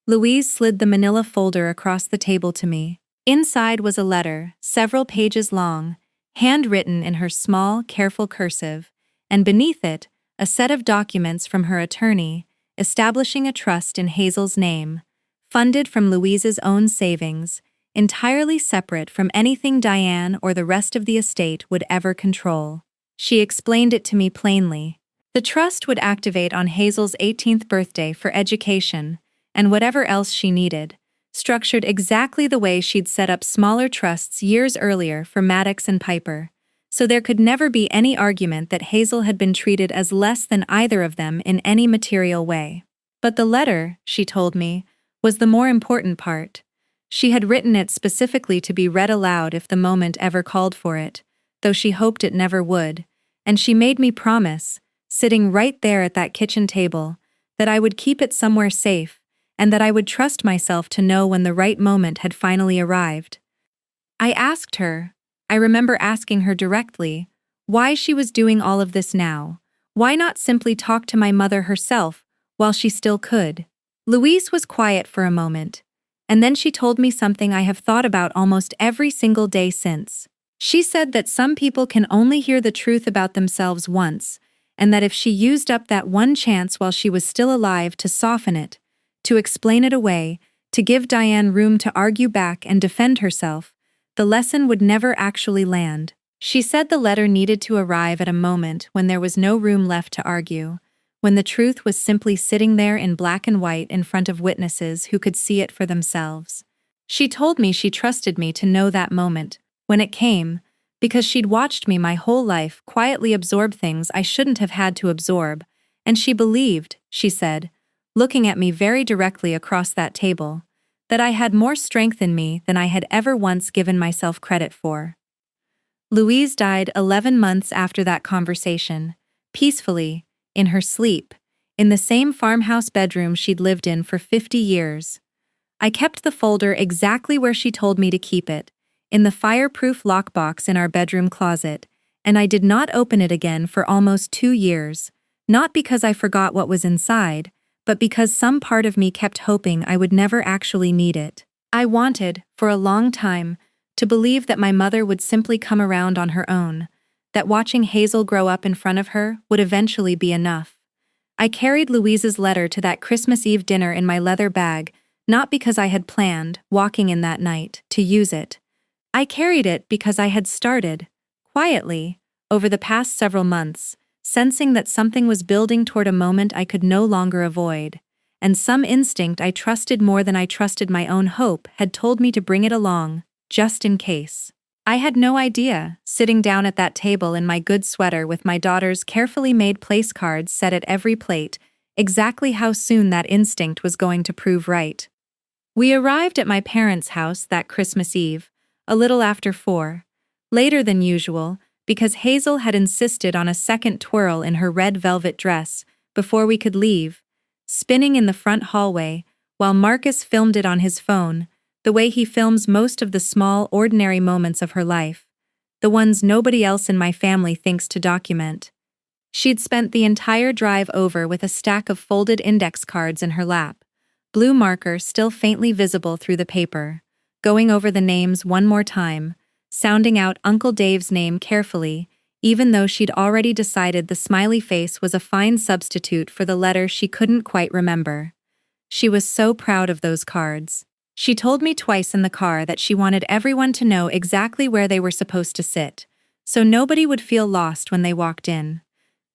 Louise slid the manila folder across the table to me. Inside was a letter, several pages long, handwritten in her small, careful cursive, and beneath it, a set of documents from her attorney, establishing a trust in Hazel's name, funded from Louise's own savings, entirely separate from anything Diane or the rest of the estate would ever control. She explained it to me plainly. The trust would activate on Hazel's 18th birthday for education and whatever else she needed, structured exactly the way she'd set up smaller trusts years earlier for Maddox and Piper, so there could never be any argument that Hazel had been treated as less than either of them in any material way. But the letter, she told me, was the more important part. She had written it specifically to be read aloud if the moment ever called for it, though she hoped it never would, and she made me promise, sitting right there at that kitchen table, that I would keep it somewhere safe, and that I would trust myself to know when the right moment had finally arrived. I asked her, I remember asking her directly, why she was doing all of this now. Why not simply talk to my mother herself while she still could? Louise was quiet for a moment, and then she told me something I have thought about almost every single day since. She said that some people can only hear the truth about themselves once, and that if she used up that one chance while she was still alive to soften it, to explain it away, to give Diane room to argue back and defend herself, the lesson would never actually land. She said the letter needed to arrive at a moment when there was no room left to argue, when the truth was simply sitting there in black and white in front of witnesses who could see it for themselves. She told me she trusted me to know that moment, when it came, because she'd watched me my whole life quietly absorb things I shouldn't have had to absorb, and she believed, she said, looking at me very directly across that table, that I had more strength in me than I had ever once given myself credit for. Louise died 11 months after that conversation, peacefully, in her sleep, in the same farmhouse bedroom she'd lived in for 50 years. I kept the folder exactly where she told me to keep it, in the fireproof lockbox in our bedroom closet, and I did not open it again for almost 2 years, not because I forgot what was inside, but because some part of me kept hoping I would never actually need it. I wanted, for a long time, to believe that my mother would simply come around on her own, that watching Hazel grow up in front of her would eventually be enough. I carried Louise's letter to that Christmas Eve dinner in my leather bag, not because I had planned, walking in that night, to use it. I carried it because I had started, quietly, over the past several months, sensing that something was building toward a moment I could no longer avoid, and some instinct I trusted more than I trusted my own hope had told me to bring it along, just in case. I had no idea, sitting down at that table in my good sweater with my daughter's carefully made place cards set at every plate, exactly how soon that instinct was going to prove right. We arrived at my parents' house that Christmas Eve, a little after 4, later than usual, because Hazel had insisted on a second twirl in her red velvet dress before we could leave, spinning in the front hallway, while Marcus filmed it on his phone, the way he films most of the small, ordinary moments of her life, the ones nobody else in my family thinks to document. She'd spent the entire drive over with a stack of folded index cards in her lap, blue marker still faintly visible through the paper, going over the names one more time, sounding out Uncle Dave's name carefully, even though she'd already decided the smiley face was a fine substitute for the letter she couldn't quite remember. She was so proud of those cards. She told me twice in the car that she wanted everyone to know exactly where they were supposed to sit, so nobody would feel lost when they walked in.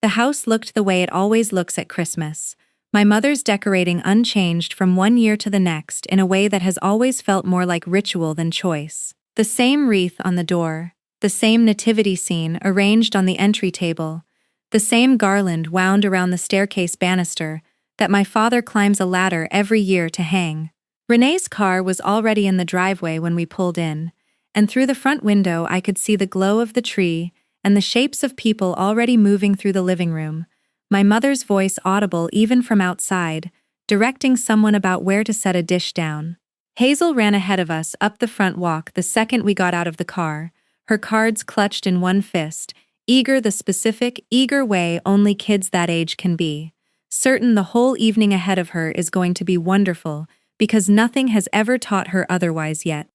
The house looked the way it always looks at Christmas, my mother's decorating unchanged from one year to the next in a way that has always felt more like ritual than choice. The same wreath on the door, the same nativity scene arranged on the entry table, the same garland wound around the staircase banister that my father climbs a ladder every year to hang. Renee's car was already in the driveway when we pulled in, and through the front window I could see the glow of the tree and the shapes of people already moving through the living room, my mother's voice audible even from outside, directing someone about where to set a dish down. Hazel ran ahead of us up the front walk the second we got out of the car, her cards clutched in one fist, eager the specific, eager way only kids that age can be, certain the whole evening ahead of her is going to be wonderful because nothing has ever taught her otherwise yet.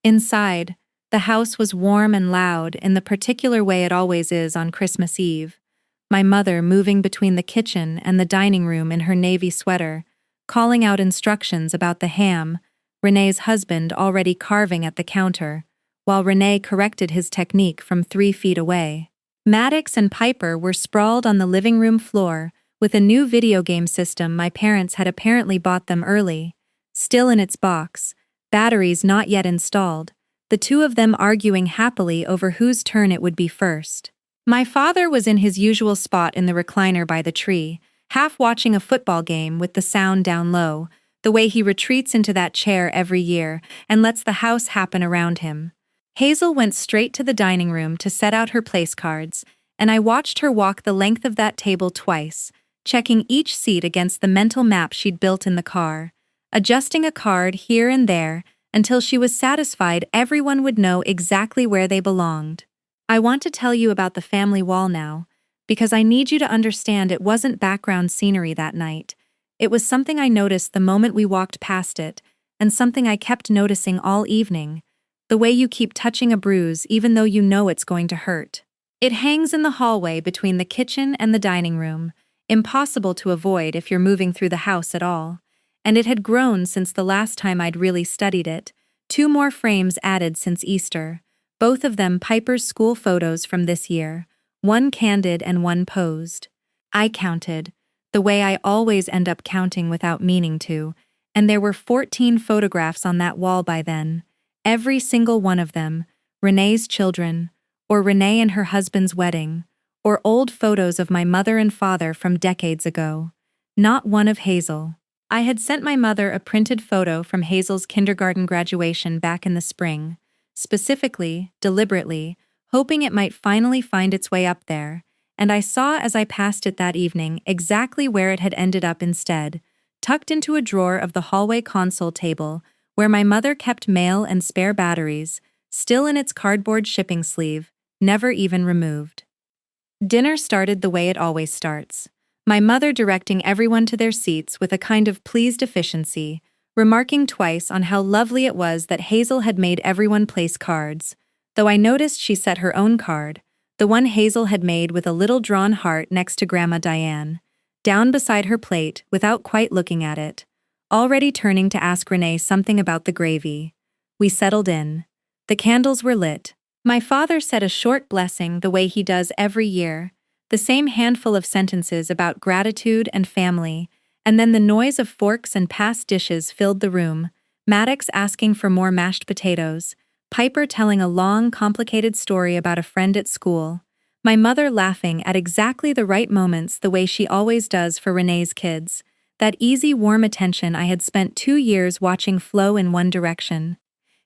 Inside, the house was warm and loud in the particular way it always is on Christmas Eve, my mother moving between the kitchen and the dining room in her navy sweater, calling out instructions about the ham, Renee's husband already carving at the counter, while Renee corrected his technique from 3 feet away. Maddox and Piper were sprawled on the living room floor, with a new video game system my parents had apparently bought them early, still in its box, batteries not yet installed, the two of them arguing happily over whose turn it would be first. My father was in his usual spot in the recliner by the tree, half watching a football game with the sound down low, the way he retreats into that chair every year and lets the house happen around him. Hazel went straight to the dining room to set out her place cards, and I watched her walk the length of that table twice, checking each seat against the mental map she'd built in the car, adjusting a card here and there until she was satisfied everyone would know exactly where they belonged. I want to tell you about the family wall now, because I need you to understand it wasn't background scenery that night. It was something I noticed the moment we walked past it, and something I kept noticing all evening. The way you keep touching a bruise even though you know it's going to hurt. It hangs in the hallway between the kitchen and the dining room, impossible to avoid if you're moving through the house at all. And it had grown since the last time I'd really studied it, 2 more frames added since Easter, both of them Piper's school photos from this year, one candid and one posed. I counted, the way I always end up counting without meaning to, and there were 14 photographs on that wall by then. Every single one of them, Renee's children, or Renee and her husband's wedding, or old photos of my mother and father from decades ago. Not one of Hazel. I had sent my mother a printed photo from Hazel's kindergarten graduation back in the spring, specifically, deliberately, hoping it might finally find its way up there, and I saw as I passed it that evening exactly where it had ended up instead, tucked into a drawer of the hallway console table, where my mother kept mail and spare batteries, still in its cardboard shipping sleeve, never even removed. Dinner started the way it always starts, my mother directing everyone to their seats with a kind of pleased efficiency, remarking twice on how lovely it was that Hazel had made everyone place cards, though I noticed she set her own card, the one Hazel had made with a little drawn heart next to Grandma Diane, down beside her plate without quite looking at it. Already turning to ask Renee something about the gravy. We settled in. The candles were lit. My father said a short blessing the way he does every year, the same handful of sentences about gratitude and family, and then the noise of forks and past dishes filled the room, Maddox asking for more mashed potatoes, Piper telling a long, complicated story about a friend at school, my mother laughing at exactly the right moments the way she always does for Renee's kids, that easy, warm attention I had spent 2 years watching flow in one direction.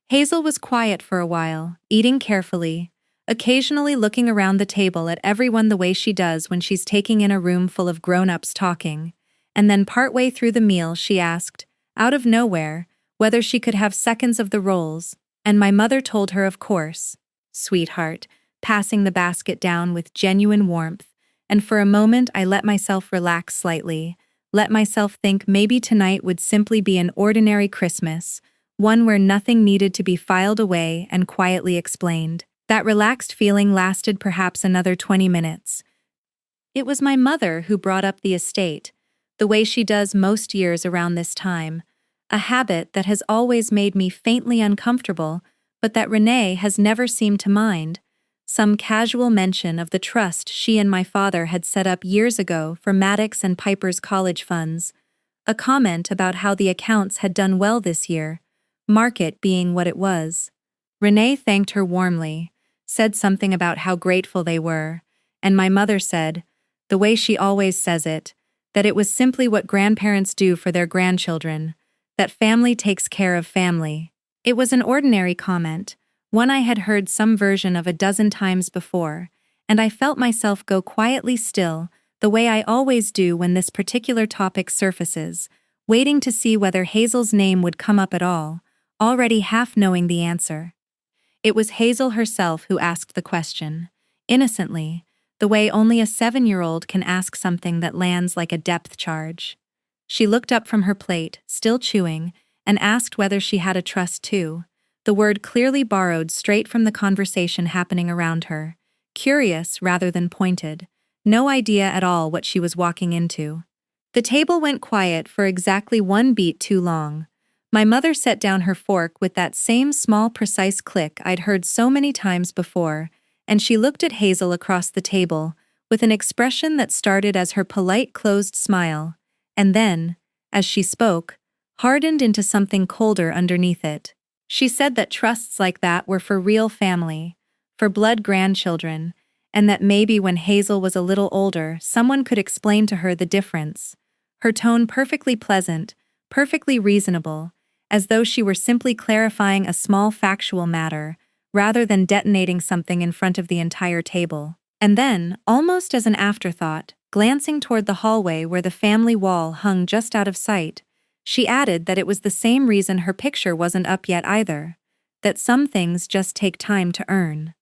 Hazel was quiet for a while, eating carefully, occasionally looking around the table at everyone the way she does when she's taking in a room full of grown-ups talking, and then partway through the meal she asked, out of nowhere, whether she could have seconds of the rolls, and my mother told her of course, sweetheart, passing the basket down with genuine warmth, and for a moment I let myself relax slightly, let myself think maybe tonight would simply be an ordinary Christmas, one where nothing needed to be filed away and quietly explained. That relaxed feeling lasted perhaps another 20 minutes. It was my mother who brought up the estate, the way she does most years around this time, a habit that has always made me faintly uncomfortable, but that Renee has never seemed to mind. Some casual mention of the trust she and my father had set up years ago for Maddox and Piper's college funds, a comment about how the accounts had done well this year, market being what it was. Renee thanked her warmly, said something about how grateful they were, and my mother said, the way she always says it, that it was simply what grandparents do for their grandchildren, that family takes care of family. It was an ordinary comment, one I had heard some version of a dozen times before, and I felt myself go quietly still, the way I always do when this particular topic surfaces, waiting to see whether Hazel's name would come up at all, already half knowing the answer. It was Hazel herself who asked the question, innocently, the way only a 7-year-old can ask something that lands like a depth charge. She looked up from her plate, still chewing, and asked whether she had a trust too, the word clearly borrowed straight from the conversation happening around her, curious rather than pointed, no idea at all what she was walking into. The table went quiet for exactly 1 beat too long. My mother set down her fork with that same small precise click I'd heard so many times before, and she looked at Hazel across the table with an expression that started as her polite closed smile, and then, as she spoke, hardened into something colder underneath it. She said that trusts like that were for real family, for blood grandchildren, and that maybe when Hazel was a little older, someone could explain to her the difference. Her tone perfectly pleasant, perfectly reasonable, as though she were simply clarifying a small factual matter, rather than detonating something in front of the entire table. And then, almost as an afterthought, glancing toward the hallway where the family wall hung just out of sight, she added that it was the same reason her picture wasn't up yet either, that some things just take time to earn.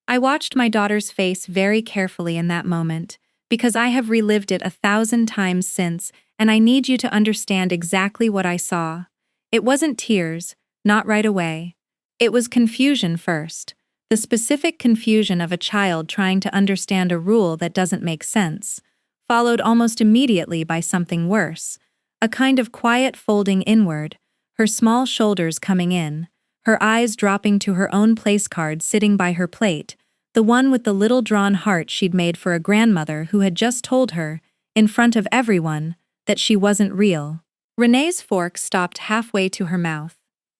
I watched my daughter's face very carefully in that moment, because I have relived it 1,000 times since, and I need you to understand exactly what I saw. It wasn't tears, not right away. It was confusion first, the specific confusion of a child trying to understand a rule that doesn't make sense, followed almost immediately by something worse, a kind of quiet folding inward, her small shoulders coming in, her eyes dropping to her own place card sitting by her plate, the one with the little drawn heart she'd made for a grandmother who had just told her, in front of everyone, that she wasn't real. Renee's fork stopped halfway to her mouth.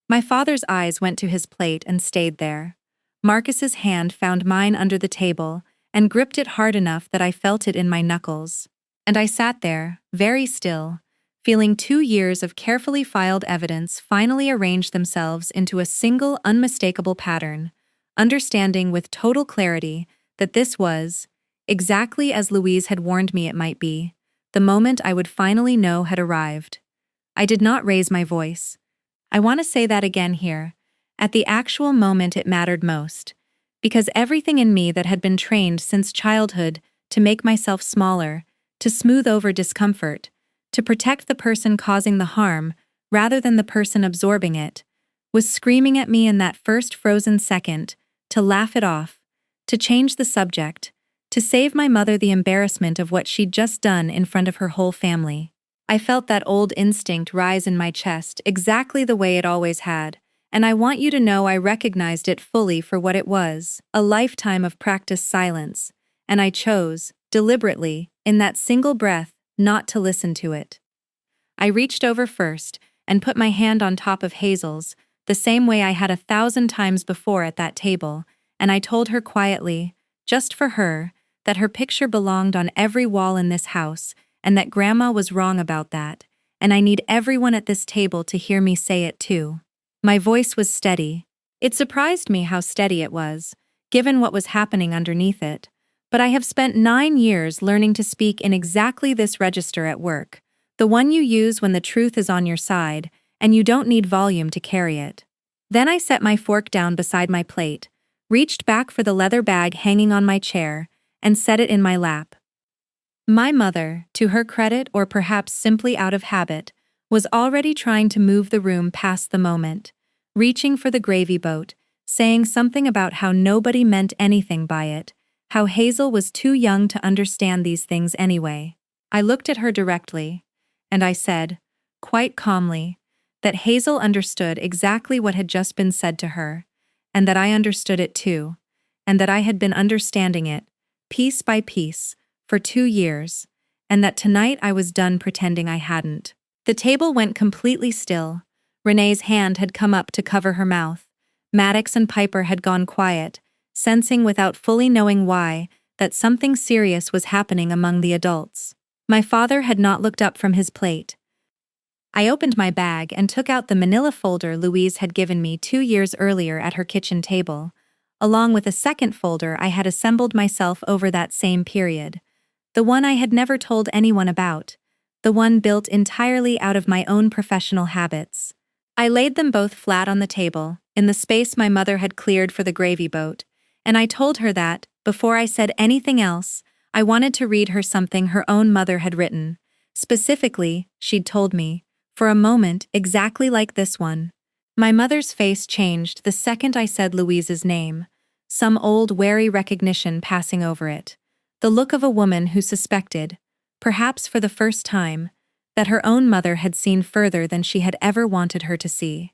My father's eyes went to his plate and stayed there. Marcus's hand found mine under the table and gripped it hard enough that I felt it in my knuckles. And I sat there, very still, feeling 2 years of carefully filed evidence finally arrange themselves into a single unmistakable pattern, understanding with total clarity that this was, exactly as Louise had warned me it might be, the moment I would finally know had arrived. I did not raise my voice. I want to say that again here, at the actual moment it mattered most, because everything in me that had been trained since childhood to make myself smaller, to smooth over discomfort, to protect the person causing the harm rather than the person absorbing it, was screaming at me in that first frozen second to laugh it off, to change the subject, to save my mother the embarrassment of what she'd just done in front of her whole family. I felt that old instinct rise in my chest exactly the way it always had, and I want you to know I recognized it fully for what it was, a lifetime of practiced silence, and I chose, deliberately, in that single breath, not to listen to it. I reached over first and put my hand on top of Hazel's, the same way I had 1,000 times before at that table, and I told her quietly, just for her, that her picture belonged on every wall in this house, and that Grandma was wrong about that, and I need everyone at this table to hear me say it too. My voice was steady. It surprised me how steady it was, given what was happening underneath it, but I have spent 9 years learning to speak in exactly this register at work, the one you use when the truth is on your side, and you don't need volume to carry it. Then I set my fork down beside my plate, reached back for the leather bag hanging on my chair, and set it in my lap. My mother, to her credit or perhaps simply out of habit, was already trying to move the room past the moment, reaching for the gravy boat, saying something about how nobody meant anything by it, how Hazel was too young to understand these things anyway. I looked at her directly, and I said, quite calmly, that Hazel understood exactly what had just been said to her, and that I understood it too, and that I had been understanding it, piece by piece, for 2 years, and that tonight I was done pretending I hadn't. The table went completely still. Renee's hand had come up to cover her mouth. Maddox and Piper had gone quiet, sensing without fully knowing why that something serious was happening among the adults. My father had not looked up from his plate. I opened my bag and took out the manila folder Louise had given me 2 years earlier at her kitchen table, along with a second folder I had assembled myself over that same period, the one I had never told anyone about, the one built entirely out of my own professional habits. I laid them both flat on the table, in the space my mother had cleared for the gravy boat, and I told her that, before I said anything else, I wanted to read her something her own mother had written. Specifically, she'd told me, for a moment exactly like this one. My mother's face changed the second I said Louise's name, some old wary recognition passing over it. The look of a woman who suspected, perhaps for the first time, that her own mother had seen further than she had ever wanted her to see.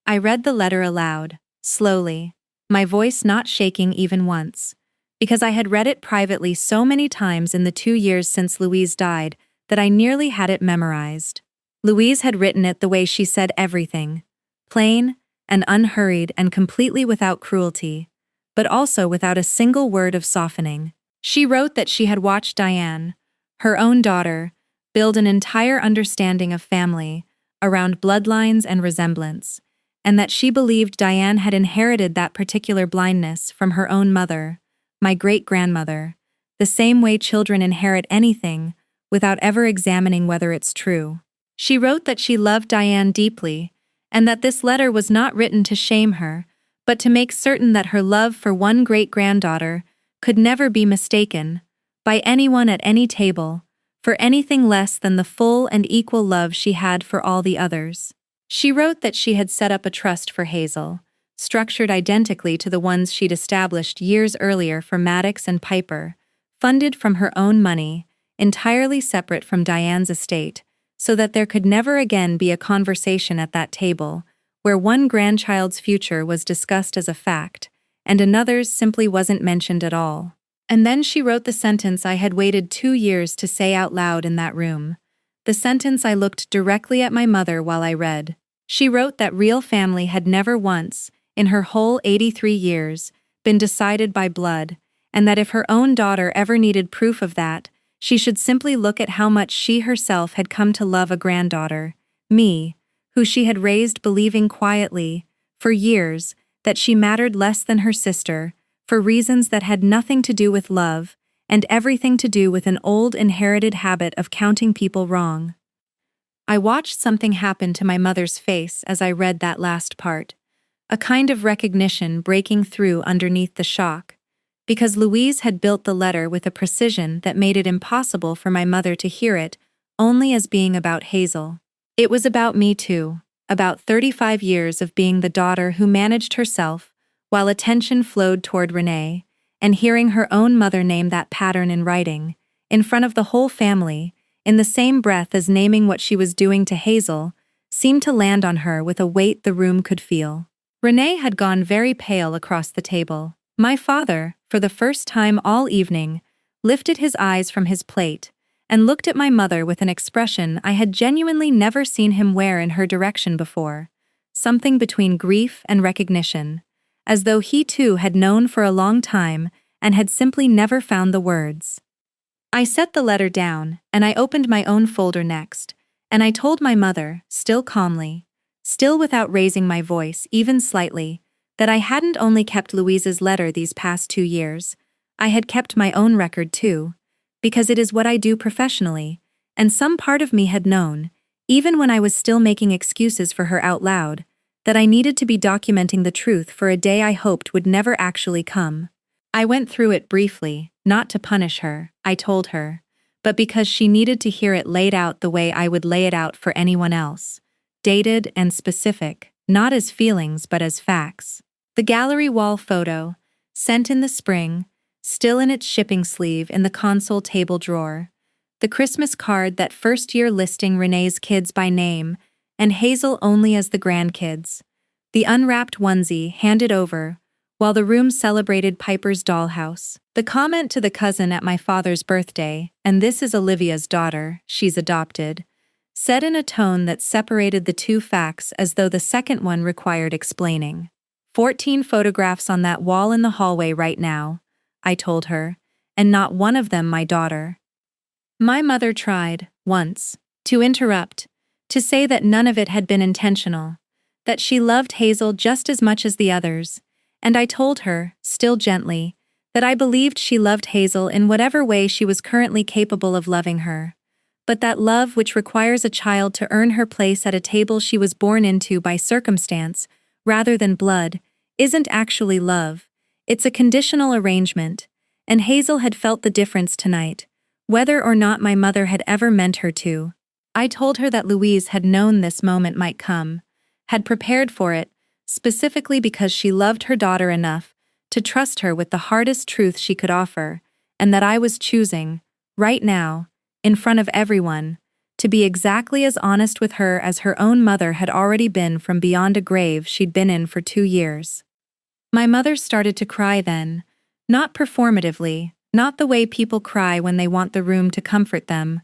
I read the letter aloud, slowly. my voice not shaking even once, because I had read it privately so many times in the 2 years since Louise died that I nearly had it memorized. Louise had written it the way she said everything, plain and unhurried and completely without cruelty, but also without a single word of softening. She wrote that she had watched Diane, her own daughter, build an entire understanding of family around bloodlines and resemblance, and that she believed Diane had inherited that particular blindness from her own mother, my great-grandmother, the same way children inherit anything without ever examining whether it's true. She wrote that she loved Diane deeply, and that this letter was not written to shame her, but to make certain that her love for one great-granddaughter could never be mistaken, by anyone at any table, for anything less than the full and equal love she had for all the others. She wrote that she had set up a trust for Hazel, structured identically to the ones she'd established years earlier for Maddox and Piper, funded from her own money, entirely separate from Diane's estate, so that there could never again be a conversation at that table, where one grandchild's future was discussed as a fact, and another's simply wasn't mentioned at all. And then she wrote the sentence I had waited 2 years to say out loud in that room. The sentence I looked directly at my mother while I read. She wrote that real family had never once, in her whole 83 years, been decided by blood, and that if her own daughter ever needed proof of that, she should simply look at how much she herself had come to love a granddaughter, me, who she had raised believing quietly, for years, that she mattered less than her sister, for reasons that had nothing to do with love, and everything to do with an old inherited habit of counting people wrong. I watched something happen to my mother's face as I read that last part, a kind of recognition breaking through underneath the shock, because Louise had built the letter with a precision that made it impossible for my mother to hear it only as being about Hazel. It was about me too, about 35 years of being the daughter who managed herself, while attention flowed toward Renee, and hearing her own mother name that pattern in writing, in front of the whole family, in the same breath as naming what she was doing to Hazel, seemed to land on her with a weight the room could feel. Renee had gone very pale across the table. My father, for the first time all evening, lifted his eyes from his plate and looked at my mother with an expression I had genuinely never seen him wear in her direction before, something between grief and recognition, as though he too had known for a long time and had simply never found the words. I set the letter down, and I opened my own folder next, and I told my mother, still calmly, still without raising my voice even slightly, that I hadn't only kept Louise's letter these past 2 years, I had kept my own record too, because it is what I do professionally, and some part of me had known, even when I was still making excuses for her out loud, that I needed to be documenting the truth for a day I hoped would never actually come. I went through it briefly, not to punish her, I told her, but because she needed to hear it laid out the way I would lay it out for anyone else, dated and specific, not as feelings but as facts. The gallery wall photo, sent in the spring, still in its shipping sleeve in the console table drawer. The Christmas card that first year listing Renee's kids by name, and Hazel only as the grandkids. The unwrapped onesie handed over, while the room celebrated Piper's dollhouse. The comment to the cousin at my father's birthday, and this is Olivia's daughter, she's adopted, said in a tone that separated the two facts as though the second one required explaining. 14 photographs on that wall in the hallway right now, I told her, and not one of them my daughter. My mother tried, once, to interrupt, to say that none of it had been intentional, that she loved Hazel just as much as the others, and I told her, still gently, that I believed she loved Hazel in whatever way she was currently capable of loving her, but that love which requires a child to earn her place at a table she was born into by circumstance, rather than blood, isn't actually love. It's a conditional arrangement, and Hazel had felt the difference tonight, whether or not my mother had ever meant her to. I told her that Louise had known this moment might come, had prepared for it, specifically because she loved her daughter enough to trust her with the hardest truth she could offer, and that I was choosing, right now, in front of everyone, to be exactly as honest with her as her own mother had already been from beyond a grave she'd been in for 2 years. My mother started to cry then, not performatively, not the way people cry when they want the room to comfort them,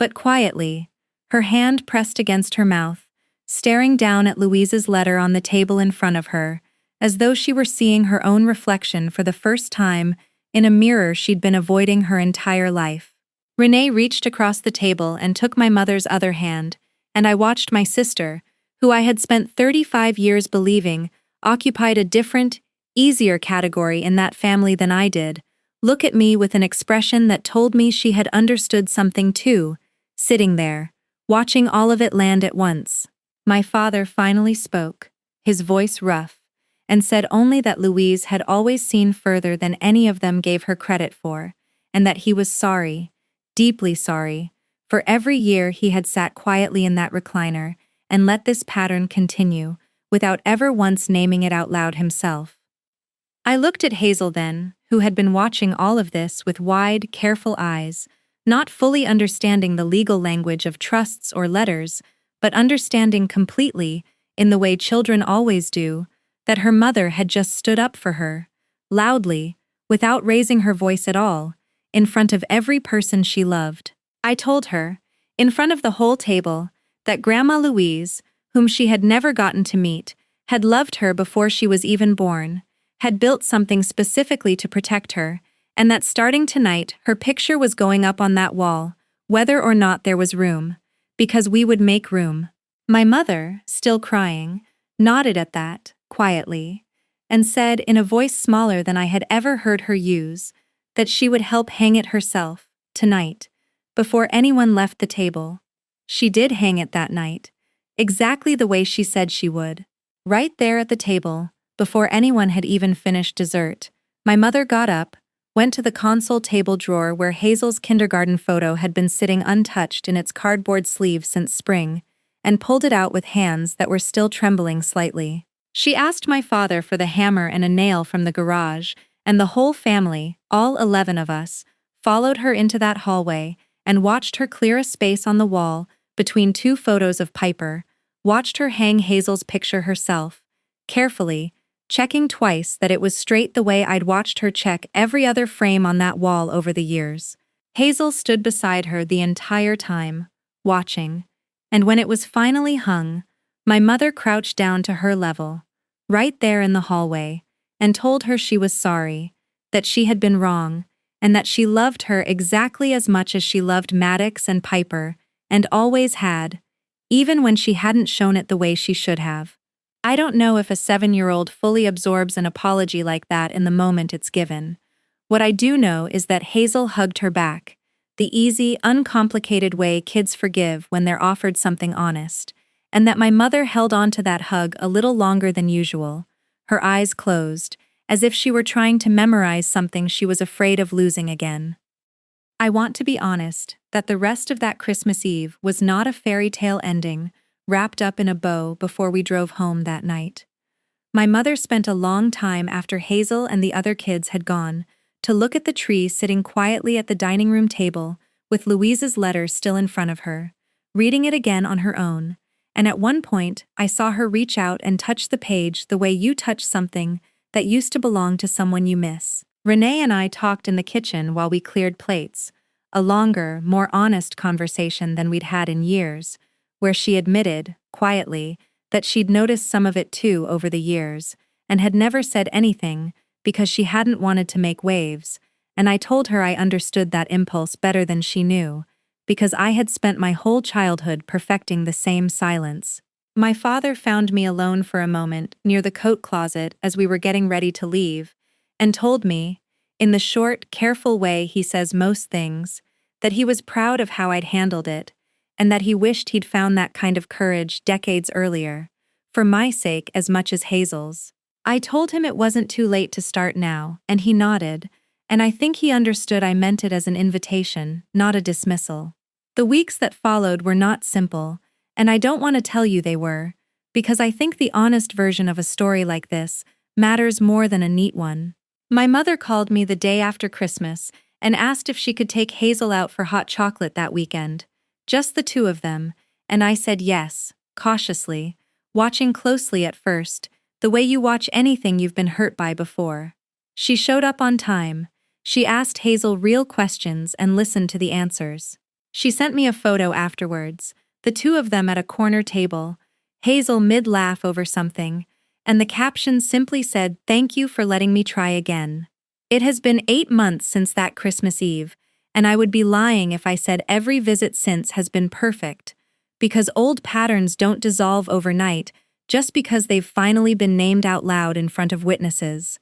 but quietly, her hand pressed against her mouth, staring down at Louise's letter on the table in front of her, as though she were seeing her own reflection for the first time in a mirror she'd been avoiding her entire life. Renee reached across the table and took my mother's other hand, and I watched my sister, who I had spent 35 years believing occupied a different, easier category in that family than I did, look at me with an expression that told me she had understood something too, sitting there, watching all of it land at once. My father finally spoke, his voice rough, and said only that Louise had always seen further than any of them gave her credit for, and that he was sorry, deeply sorry, for every year he had sat quietly in that recliner and let this pattern continue, without ever once naming it out loud himself. I looked at Hazel then, who had been watching all of this with wide, careful eyes, not fully understanding the legal language of trusts or letters, but understanding completely, in the way children always do, that her mother had just stood up for her, loudly, without raising her voice at all, in front of every person she loved. I told her, in front of the whole table, that Grandma Louise, whom she had never gotten to meet, had loved her before she was even born, had built something specifically to protect her, and that starting tonight her picture was going up on that wall, whether or not there was room, because we would make room. My mother, still crying, nodded at that, quietly, and said in a voice smaller than I had ever heard her use, that she would help hang it herself, tonight, before anyone left the table. She did hang it that night, exactly the way she said she would. Right there at the table, before anyone had even finished dessert, my mother got up, went to the console table drawer where Hazel's kindergarten photo had been sitting untouched in its cardboard sleeve since spring, and pulled it out with hands that were still trembling slightly. She asked my father for the hammer and a nail from the garage, and the whole family, all 11 of us, followed her into that hallway and watched her clear a space on the wall between two photos of Piper, watched her hang Hazel's picture herself, carefully, checking twice that it was straight the way I'd watched her check every other frame on that wall over the years. Hazel stood beside her the entire time, watching, and when it was finally hung, my mother crouched down to her level, right there in the hallway, and told her she was sorry, that she had been wrong, and that she loved her exactly as much as she loved Maddox and Piper, and always had, even when she hadn't shown it the way she should have. I don't know if a 7-year-old fully absorbs an apology like that in the moment it's given. What I do know is that Hazel hugged her back, the easy, uncomplicated way kids forgive when they're offered something honest, and that my mother held on to that hug a little longer than usual, her eyes closed, as if she were trying to memorize something she was afraid of losing again. I want to be honest that the rest of that Christmas Eve was not a fairy tale ending, wrapped up in a bow before we drove home that night. My mother spent a long time after Hazel and the other kids had gone to look at the tree sitting quietly at the dining room table with Louise's letter still in front of her, reading it again on her own, and at one point I saw her reach out and touch the page the way you touch something that used to belong to someone you miss. Renee and I talked in the kitchen while we cleared plates, a longer, more honest conversation than we'd had in years, where she admitted, quietly, that she'd noticed some of it too over the years, and had never said anything because she hadn't wanted to make waves, and I told her I understood that impulse better than she knew, because I had spent my whole childhood perfecting the same silence. My father found me alone for a moment near the coat closet as we were getting ready to leave, and told me, in the short, careful way he says most things, that he was proud of how I'd handled it, and that he wished he'd found that kind of courage decades earlier, for my sake as much as Hazel's. I told him it wasn't too late to start now, and he nodded, and I think he understood I meant it as an invitation, not a dismissal. The weeks that followed were not simple, and I don't want to tell you they were, because I think the honest version of a story like this matters more than a neat one. My mother called me the day after Christmas and asked if she could take Hazel out for hot chocolate that weekend, just the two of them, and I said yes, cautiously, watching closely at first, the way you watch anything you've been hurt by before. She showed up on time. She asked Hazel real questions and listened to the answers. She sent me a photo afterwards, the two of them at a corner table, Hazel mid-laugh over something, and the caption simply said, "Thank you for letting me try again." It has been 8 months since that Christmas Eve, and I would be lying if I said every visit since has been perfect, because old patterns don't dissolve overnight just because they've finally been named out loud in front of witnesses.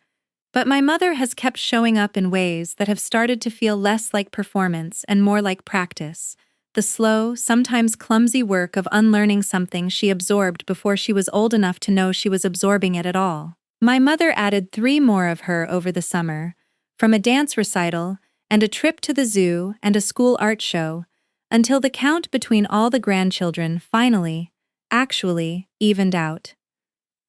But my mother has kept showing up in ways that have started to feel less like performance and more like practice, the slow, sometimes clumsy work of unlearning something she absorbed before she was old enough to know she was absorbing it at all. My mother added 3 more of her over the summer, from a dance recital and a trip to the zoo and a school art show, until the count between all the grandchildren finally, actually, evened out.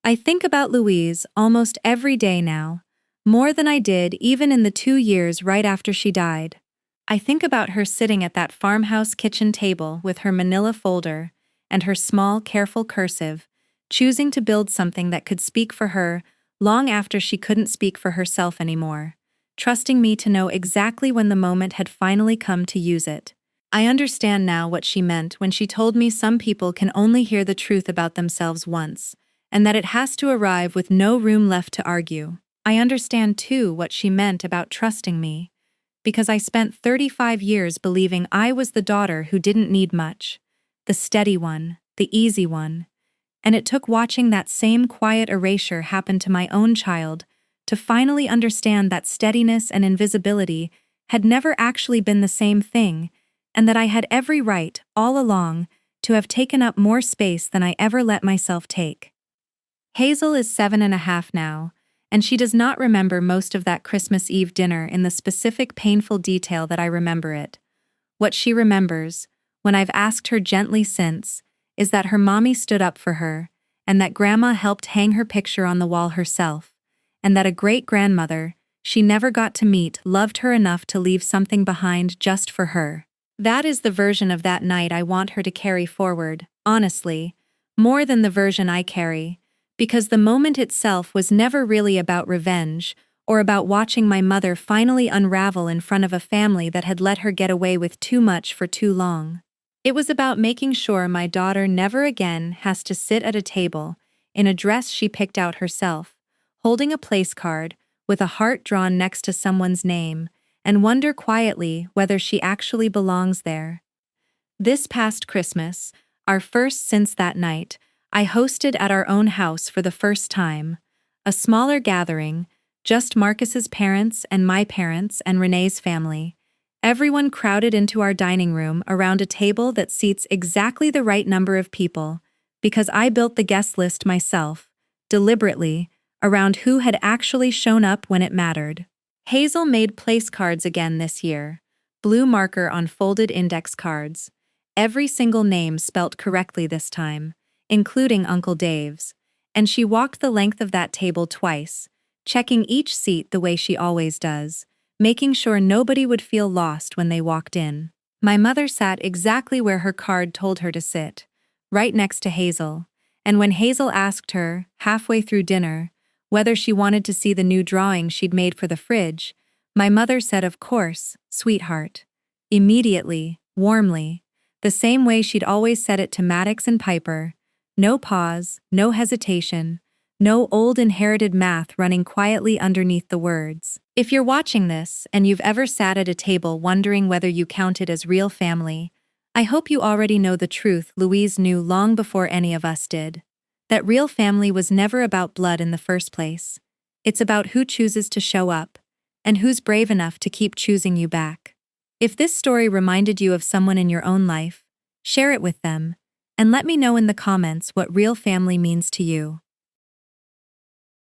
I think about Louise almost every day now, more than I did even in the 2 years right after she died. I think about her sitting at that farmhouse kitchen table with her manila folder and her small, careful cursive, choosing to build something that could speak for her long after she couldn't speak for herself anymore, trusting me to know exactly when the moment had finally come to use it. I understand now what she meant when she told me some people can only hear the truth about themselves once, and that it has to arrive with no room left to argue. I understand too what she meant about trusting me, because I spent 35 years believing I was the daughter who didn't need much, the steady one, the easy one, and it took watching that same quiet erasure happen to my own child to finally understand that steadiness and invisibility had never actually been the same thing, and that I had every right, all along, to have taken up more space than I ever let myself take. Hazel is 7.5 now, and she does not remember most of that Christmas Eve dinner in the specific painful detail that I remember it. What she remembers, when I've asked her gently since, is that her mommy stood up for her, and that Grandma helped hang her picture on the wall herself, and that a great-grandmother she never got to meet loved her enough to leave something behind just for her. That is the version of that night I want her to carry forward, honestly, more than the version I carry, because the moment itself was never really about revenge or about watching my mother finally unravel in front of a family that had let her get away with too much for too long. It was about making sure my daughter never again has to sit at a table, in a dress she picked out herself, holding a place card with a heart drawn next to someone's name, and wonder quietly whether she actually belongs there. This past Christmas, our first since that night, I hosted at our own house for the first time, a smaller gathering, just Marcus's parents and my parents and Renee's family. Everyone crowded into our dining room around a table that seats exactly the right number of people, because I built the guest list myself, deliberately, around who had actually shown up when it mattered. Hazel made place cards again this year, blue marker on folded index cards, every single name spelt correctly this time, including Uncle Dave's, and she walked the length of that table twice, checking each seat the way she always does, making sure nobody would feel lost when they walked in. My mother sat exactly where her card told her to sit, right next to Hazel, and when Hazel asked her, halfway through dinner, whether she wanted to see the new drawing she'd made for the fridge, my mother said, "Of course, sweetheart." Immediately, warmly, the same way she'd always said it to Maddox and Piper. No pause, no hesitation, no old inherited math running quietly underneath the words. If you're watching this and you've ever sat at a table wondering whether you counted as real family, I hope you already know the truth Louise knew long before any of us did. That real family was never about blood in the first place. It's about who chooses to show up, and who's brave enough to keep choosing you back. If this story reminded you of someone in your own life, share it with them, and let me know in the comments what real family means to you.